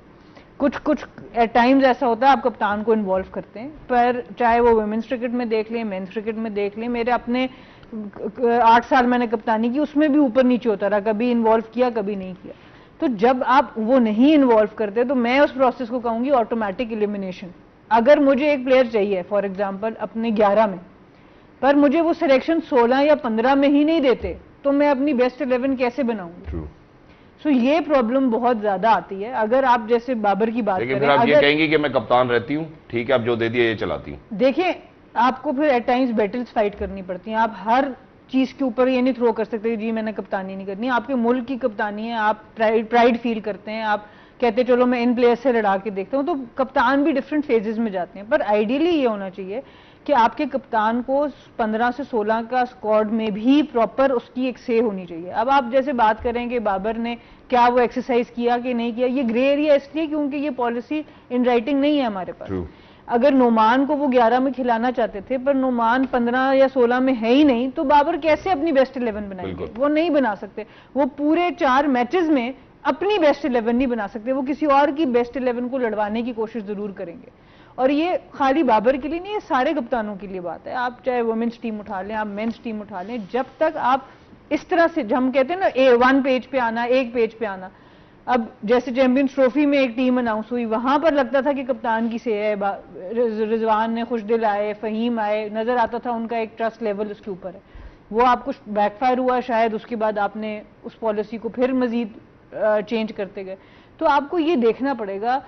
कुछ एट टाइम्स ऐसा होता है आप कप्तान को इन्वॉल्व करते हैं, पर चाहे वो वुमेन्स क्रिकेट में देख लें, मेंस क्रिकेट में देख लें. मेरे अपने 8 साल मैंने कप्तानी की, उसमें भी ऊपर नीचे होता रहा, कभी इन्वॉल्व किया कभी नहीं किया. तो जब आप वो नहीं इन्वॉल्व करते तो मैं उस प्रोसेस को कहूंगी ऑटोमेटिक एलिमिनेशन. अगर मुझे एक प्लेयर चाहिए फॉर एग्जाम्पल अपने 11 में, पर मुझे वो सिलेक्शन 16 या 15 में ही नहीं देते, तो मैं अपनी बेस्ट 11 कैसे बनाऊंगी? सो ये प्रॉब्लम बहुत ज्यादा आती है. अगर आप जैसे बाबर की बात करें, फिर आप ये कहेंगे कि मैं कप्तान रहती हूँ, ठीक है, आप जो दे दिए ये चलाती हूँ. देखिए, आपको फिर एट टाइम्स बैटल्स फाइट करनी पड़ती हैं. आप हर चीज के ऊपर ये नहीं थ्रो कर सकते जी मैंने कप्तानी नहीं करनी. आपके मुल्क की कप्तानी है, आप प्राइड फील करते हैं, आप कहते चलो मैं इन प्लेयर से लड़ा के देखता हूँ. तो कप्तान भी डिफरेंट फेजेस में जाते हैं, पर आइडियली ये होना चाहिए कि आपके कप्तान को 15 से 16 का स्क्वाड में भी प्रॉपर उसकी एक से होनी चाहिए. अब आप जैसे बात करें कि बाबर ने क्या वो एक्सरसाइज किया कि नहीं किया, ये ग्रे एरिया इसलिए क्योंकि ये पॉलिसी इन राइटिंग नहीं है हमारे पास. अगर नोमान को वो 11 में खिलाना चाहते थे, पर नोमान 15 या 16 में है ही नहीं, तो बाबर कैसे अपनी बेस्ट 11 बनाएंगे? वो नहीं बना सकते. वो पूरे 4 मैचेस में अपनी बेस्ट 11 नहीं बना सकते, वो किसी और की बेस्ट 11 को लड़वाने की कोशिश जरूर करेंगे. और ये खाली बाबर के लिए नहीं, ये सारे कप्तानों के लिए बात है. आप चाहे वुमेन्स टीम उठा लें, आप मेंस टीम उठा लें, जब तक आप इस तरह से, हम कहते हैं ना, 1 पेज पे आना, 1 पेज पे आना. अब जैसे चैंपियंस ट्रॉफी में एक टीम अनाउंस हुई, वहां पर लगता था कि कप्तान की से है, रिजवान ने, खुशदिल आए, फहीम आए, नजर आता था उनका एक ट्रस्ट लेवल उसके ऊपर है. वो आपको बैकफायर हुआ शायद, उसके बाद आपने उस पॉलिसी को फिर मजीद चेंज करते गए. तो आपको ये देखना पड़ेगा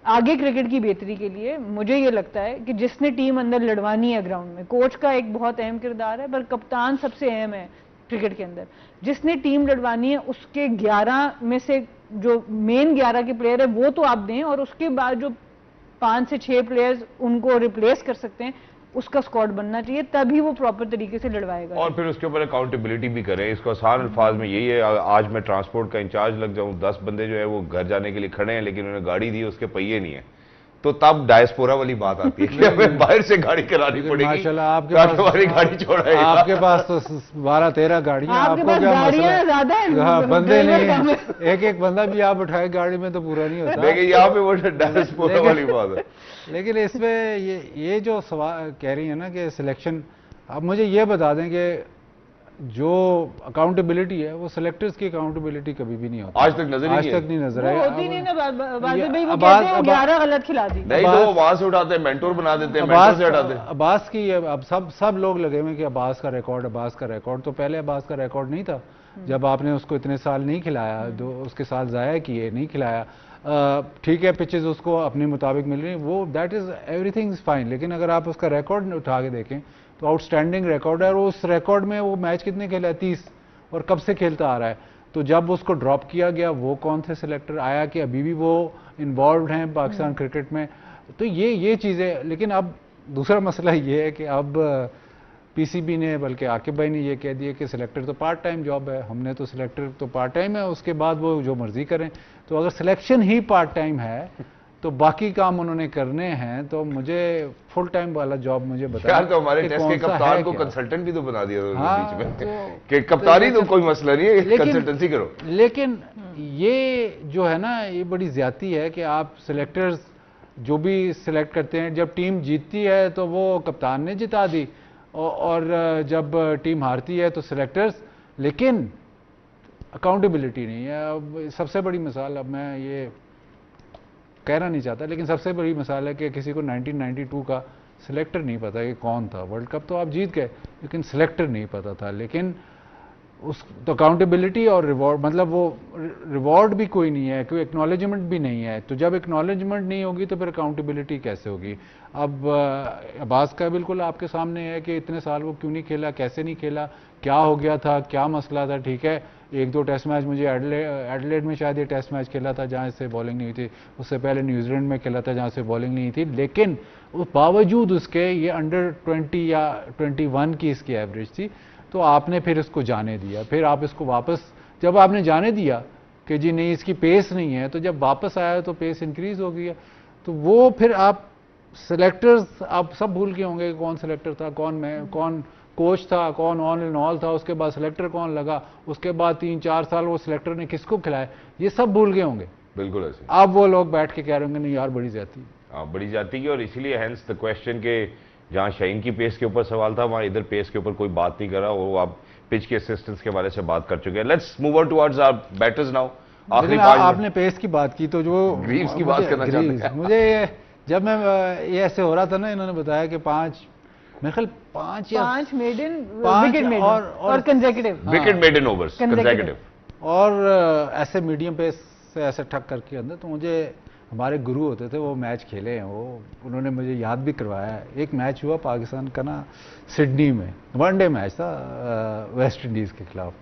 आगे क्रिकेट की बेहतरी के लिए. मुझे ये लगता है कि जिसने टीम अंदर लड़वानी है ग्राउंड में, कोच का एक बहुत अहम किरदार है, पर कप्तान सबसे अहम है क्रिकेट के अंदर. जिसने टीम लड़वानी है उसके 11 में से जो मेन 11 के प्लेयर है वो तो आप दें, और उसके बाद जो 5 से 6 प्लेयर्स उनको रिप्लेस कर सकते हैं, उसका स्क्वाड बनना चाहिए, तभी वो प्रॉपर तरीके से लड़वाएगा. और फिर उसके ऊपर अकाउंटेबिलिटी भी करें. इसको आसान अल्फाज में यही है, आज मैं ट्रांसपोर्ट का इंचार्ज लग जाऊं, 10 बंदे जो है वो घर जाने के लिए खड़े हैं, लेकिन उन्होंने गाड़ी दी, उसके पहिए नहीं है, तो तब डायस्पोरा वाली बात आती है कि हमें बाहर से गाड़ी करानी पड़ेगी. माशाल्लाह आपके पास हमारी गाड़ी छोड़ाएगा. आपके पास तो 12-13 गाड़ियां, आपको क्या मसला ज्यादा है? हाँ, बंदे नहीं, एक बंदा भी आप उठाए गाड़ी में तो पूरा नहीं होता. देखिए यहाँ पे वो डायस्पोरा वाली बात है. लेकिन इसमें ये जो सवाल कह रही है ना कि सिलेक्शन, अब मुझे ये बता दें कि जो अकाउंटेबिलिटी है वो सिलेक्टर्स की अकाउंटेबिलिटी कभी भी नहीं होती. आज तक नजर नहीं नजर आई. होती नहीं ना वाजिद भाई, वो कहते हैं 11 गलत खिला दी. नहीं तो वहां से उठाते हैं, मेंटोर बना देते हैं, मेंटोर से हटाते हैं. अब्बास की, अब सब लोग लगे हुए कि अब्बास का रिकॉर्ड, तो पहले अब्बास का रिकॉर्ड नहीं था. जब आपने उसको इतने साल नहीं खिलाया, उसके साल जाया किए, नहीं खिलाया, ठीक है, पिचेस उसको अपने मुताबिक मिल रही, वो that is everything is fine. लेकिन अगर आप उसका रिकॉर्ड उठा के देखें तो आउटस्टैंडिंग रिकॉर्ड है. और उस रिकॉर्ड में वो मैच कितने खेला है? 30. और कब से खेलता आ रहा है. तो जब उसको ड्रॉप किया गया, वो कौन थे सिलेक्टर, आया कि अभी भी वो इन्वॉल्व हैं पाकिस्तान क्रिकेट में. तो ये चीज़ें. लेकिन अब दूसरा मसला ये है कि अब पीसीबी ने, बल्कि आकिब भाई ने ये कह दिया कि सिलेक्टर तो पार्ट टाइम जॉब है. हमने तो सिलेक्टर तो पार्ट टाइम है, उसके बाद वो जो मर्जी करें. तो अगर सिलेक्शन ही पार्ट टाइम है तो बाकी काम उन्होंने करने हैं, तो मुझे फुल टाइम वाला जॉब मुझे बताया. यार तो हमारे टेस्ट के कप्तान को कंसल्टेंट भी तो बना दिया बीच में कि कप्तानी तो कोई मसला नहीं है, कंसल्टेंसी करो. लेकिन ये जो है ना, ये बड़ी ज्यादती है कि आप सिलेक्टर्स जो भी सिलेक्ट करते हैं, जब टीम जीतती है तो वो कप्तान ने जिता दी, और जब टीम हारती है तो सिलेक्टर्स. लेकिन अकाउंटेबिलिटी नहीं है. अब सबसे बड़ी मिसाल, अब मैं ये कहना नहीं चाहता, लेकिन सबसे बड़ी मिसाल है कि किसी को 1992 का सिलेक्टर नहीं पता कि कौन था. वर्ल्ड कप तो आप जीत गए, लेकिन सिलेक्टर नहीं पता था. लेकिन उस तो अकाउंटेबिलिटी और रिवॉर्ड, मतलब वो रिवॉर्ड भी कोई नहीं है, कोई एक्नॉलेजमेंट भी नहीं है। तो जब एक्नॉलेजमेंट नहीं होगी तो फिर अकाउंटेबिलिटी कैसे होगी? अब अब्बास का बिल्कुल आपके सामने है कि इतने साल वो क्यों नहीं खेला, कैसे नहीं खेला, क्या हो गया था, क्या मसला था। ठीक है, एक दो टेस्ट मैच, मुझे एडलेड में शायद ये टेस्ट मैच खेला था जहाँ से बॉलिंग नहीं हुई थी, उससे पहले न्यूजीलैंड में खेला था जहाँ से बॉलिंग नहीं थी, लेकिन उस बावजूद उसके ये अंडर 20 या 21 की इसकी एवरेज थी। तो आपने फिर इसको जाने दिया, फिर आप इसको वापस, जब आपने जाने दिया कि जी नहीं इसकी पेस नहीं है, तो जब वापस आया तो पेस इंक्रीज हो गई है। तो वो फिर आप सेलेक्टर्स आप सब भूल गए होंगे कि कौन सेलेक्टर था, कौन कोच था, कौन ऑन एंड ऑल था, उसके बाद सेलेक्टर कौन लगा, उसके बाद 3-4 साल वो सेलेक्टर ने किसको खिलाया, ये सब भूल गए होंगे। बिल्कुल ऐसे। अब वो लोग बैठ के कह रहे होंगे नहीं यार बड़ी जाती, बड़ी जाती की, और इसीलिए हैंस द क्वेश्चन के जहां शाहीन की पेस के ऊपर सवाल था वहां इधर पेस के ऊपर कोई बात नहीं कर रहा, वो आप पिच के असिस्टेंस के बारे से बात कर चुके हैं। Let's move on towards our batters now. आखिरी 5 आपने पेस की बात की तो जो ग्रीव्स की बात करना चाहते हैं। मुझे जब मैं ये ऐसे हो रहा था ना, इन्होंने बताया कि 5 मेरे ख्याल 5 मेडन, पांच विकेट मेडन और consecutive, wicket maiden overs consecutive, और ऐसे मीडियम पेस से ऐसे ठक करके अंदर। तो मुझे हमारे गुरु होते थे, वो मैच खेले हैं, वो उन्होंने मुझे याद भी करवाया है। एक मैच हुआ पाकिस्तान का ना सिडनी में, वनडे मैच था वेस्ट इंडीज़ के खिलाफ।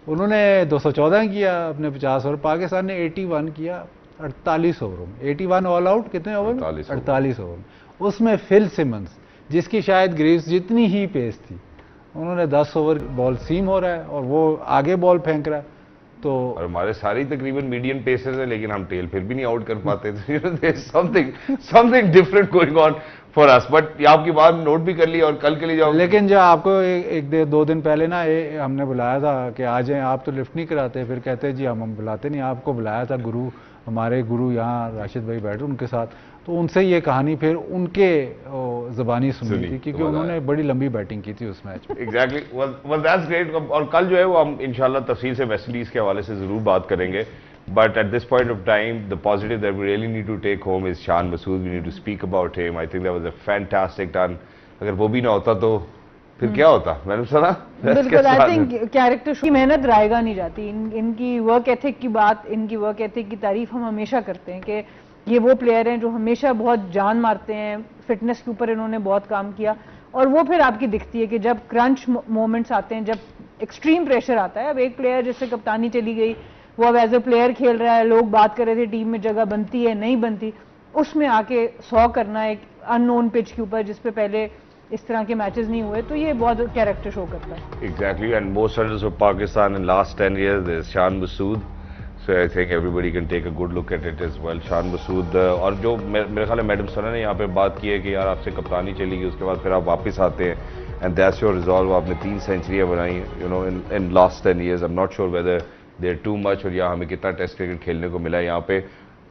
उन्होंने 214 किया अपने 50 ओवर, पाकिस्तान ने 81 किया 48 ओवरों में। 81 ऑल आउट कितने ओवर? 48 ओवर में। उसमें फिल सिमंस, जिसकी शायद ग्रीव्स जितनी ही पेस थी, उन्होंने 10 ओवर, बॉल सीम हो रहा है और वो आगे बॉल फेंक रहा है। तो और हमारे सारी तकरीबन मीडियम पेसेस है, लेकिन हम टेल फिर भी नहीं आउट कर पाते थे। Something different going on for us. But ये आपकी बात नोट भी कर ली और कल के लिए जाओ। लेकिन जो आपको एक 2 दिन पहले ना हमने बुलाया था कि आ जाएं, आप तो लिफ्ट नहीं कराते, फिर कहते जी हम बुलाते नहीं। आपको बुलाया था गुरु, हमारे गुरु यहाँ राशिद भाई बैठे उनके साथ, तो उनसे ये कहानी फिर उनके ज़बानी सुनी थी, क्योंकि उन्होंने बड़ी लंबी बैटिंग की थी उस मैच में। Exactly, well that's great. और कल जो है वो हम इंशाल्लाह तफसील से वेस्ट इंडीज के हवाले से जरूर बात करेंगे। But at this point of time the positive that we really need to take home is Shan Masood. We need to speak about him. I think that was a fantastic turn. अगर वो भी ना होता तो फिर क्या होता? मैंने सुना बिल्कुल। आई थिंक कैरेक्टर की मेहनत रायगा नहीं जाती। इनकी वर्क एथिक की बात, इनकी वर्क एथिक की तारीफ हम हमेशा करते हैं कि ये वो प्लेयर हैं जो हमेशा बहुत जान मारते हैं। फिटनेस के ऊपर इन्होंने बहुत काम किया और वो फिर आपकी दिखती है कि जब क्रंच मोमेंट्स आते हैं, जब एक्सट्रीम प्रेशर आता है। अब एक प्लेयर जिससे कप्तानी चली गई, वो अब एज ए प्लेयर खेल रहा है, लोग बात कर रहे थे टीम में जगह बनती है नहीं बनती, उसमें आके 100 करना एक अननोन पिच के ऊपर जिस पे पहले इस तरह के मैचेस नहीं हुए, तो ये बहुत कैरेक्टर शो करता है। Exactly, and most runners of Pakistan in last 10 years is Shan Masood. So I think everybody can take a good look at it as well. Shan Masood, और जो मेरे ख्याल है मैडम सना ने यहाँ पे बात की है कि यार आपसे कप्तानी चली गई, उसके बाद फिर आप वापस आते हैं एंड दैट्स योर रिजॉल्व। आपने 3 सेंचुरियाँ बनाई, you know, in last 10 years। I am not sure whether they are too much, और यहाँ हमें कितना टेस्ट क्रिकेट खेलने को मिला है यहाँ पे।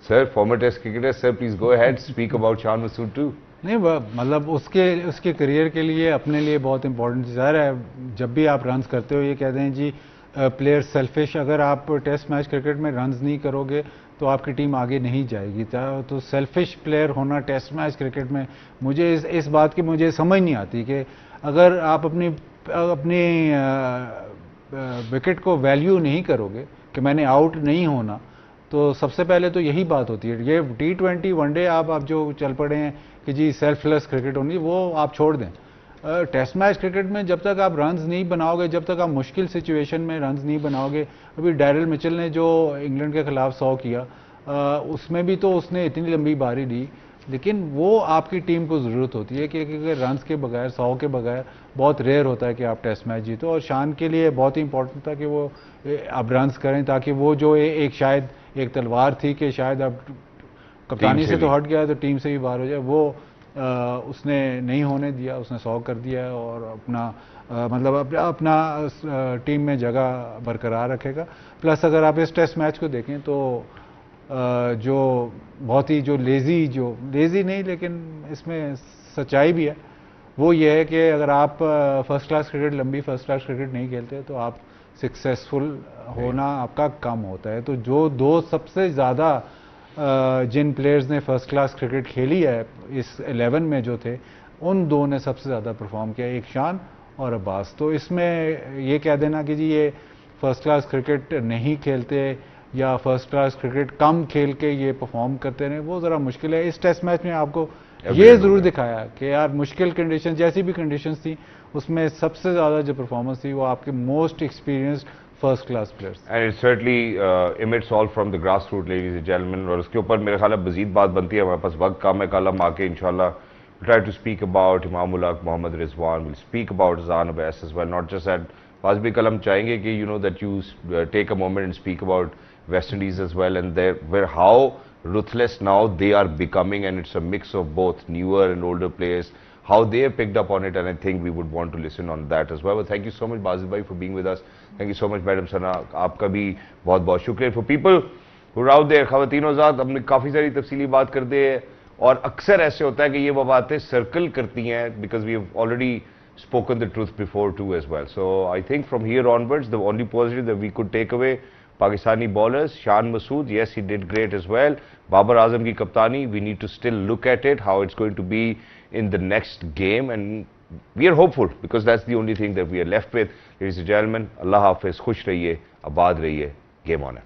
Sir, former test cricketer, sir please go ahead, speak about Shan Masood to. नहीं, मतलब उसके करियर के लिए, अपने लिए बहुत इंपॉर्टेंट ज़ाहिर है। जब भी आप रन्स करते हो, ये कहते हैं जी प्लेयर सेल्फिश, अगर आप टेस्ट मैच क्रिकेट में रन्स नहीं करोगे तो आपकी टीम आगे नहीं जाएगी। तो सेल्फिश प्लेयर होना टेस्ट मैच क्रिकेट में, मुझे इस बात की मुझे समझ नहीं आती कि अगर आप अपनी विकेट को वैल्यू नहीं करोगे कि मैंने आउट नहीं होना, तो सबसे पहले तो यही बात होती है। ये T20 वनडे आप जो चल पड़े हैं कि जी सेल्फलेस क्रिकेट होनी, वो आप छोड़ दें। टेस्ट मैच क्रिकेट में जब तक आप रन्स नहीं बनाओगे, जब तक आप मुश्किल सिचुएशन में रन्स नहीं बनाओगे, अभी डैरिल मिचेल ने जो इंग्लैंड के खिलाफ 100 किया, उसमें भी तो उसने इतनी लंबी बारी ली, लेकिन वो आपकी टीम को ज़रूरत होती है कि रन्स के बगैर, 100 के बगैर बहुत रेयर होता है कि आप टेस्ट मैच जीतो। और शान के लिए बहुत ही इंपॉर्टेंट था कि वो अब रन्स करें, ताकि वो जो शायद एक तलवार थी कि शायद अब कप्तानी से तो हट गया तो टीम से भी बाहर हो जाए, वो उसने नहीं होने दिया। उसने 100 कर दिया है और मतलब अपना टीम में जगह बरकरार रखेगा। प्लस अगर आप इस टेस्ट मैच को देखें तो जो बहुत ही जो लेज़ी नहीं, लेकिन इसमें सच्चाई भी है, वो ये है कि अगर आप फर्स्ट क्लास क्रिकेट, लंबी फर्स्ट क्लास क्रिकेट नहीं खेलते तो आप सक्सेसफुल होना आपका कम होता है। तो जो 2 सबसे ज़्यादा जिन प्लेयर्स ने फर्स्ट क्लास क्रिकेट खेली है इस 11 में जो थे, उन 2 ने सबसे ज़्यादा परफॉर्म किया, एक शान और अब्बास। तो इसमें ये कह देना कि जी ये फर्स्ट क्लास क्रिकेट नहीं खेलते या फर्स्ट क्लास क्रिकेट कम खेल के ये परफॉर्म करते रहे, वो ज़रा मुश्किल है। इस टेस्ट मैच में आपको ये ज़रूर दिखाया कि यार मुश्किल कंडीशन, जैसी भी कंडीशंस थी उसमें सबसे ज़्यादा जो परफॉर्मेंस थी वो आपके most experienced first class players. And it certainly emits all from the grassroots, ladies and gentlemen। और उसके ऊपर मेरे ख्याल है मजीद बात बनती है, हमारे पास वक्त कम है। कल हम आके इंशाल्लाह try to speak about Imam Ulaq Mohammad Rizwan, we'll speak about Azan Abbas as well, not just at Fazbi Kal। हम चाहेंगे कि you know that you take a moment and speak about West Indies as well, and where how ruthless now they are becoming, and it's a mix of both newer and older players, how they have picked up on it, and I think we would want to listen on that as well। But thank you so much Basit bhai for being with us, thank you so much Madam Sana, आपका भी बहुत बहुत शुक्रिया। For people who are out there, ख़वातीन ज़ात, हमने काफ़ी सारी तफसीली बात कर दी है, और अक्सर ऐसे होता है कि ये वो बातें सर्कल करती हैं, because we have already spoken the truth before too as well। So I think from here onwards the only positive that we could take away, Pakistani bowlers, Shan Masood, yes he did great as well, Babar Azam ki kaptani, we need to still look at it how it's going to be in the next game, and we are hopeful because that's the only thing that we are left with। Ladies and gentlemen, Allah Hafiz, khush rahiye, abad rahiye, game on है।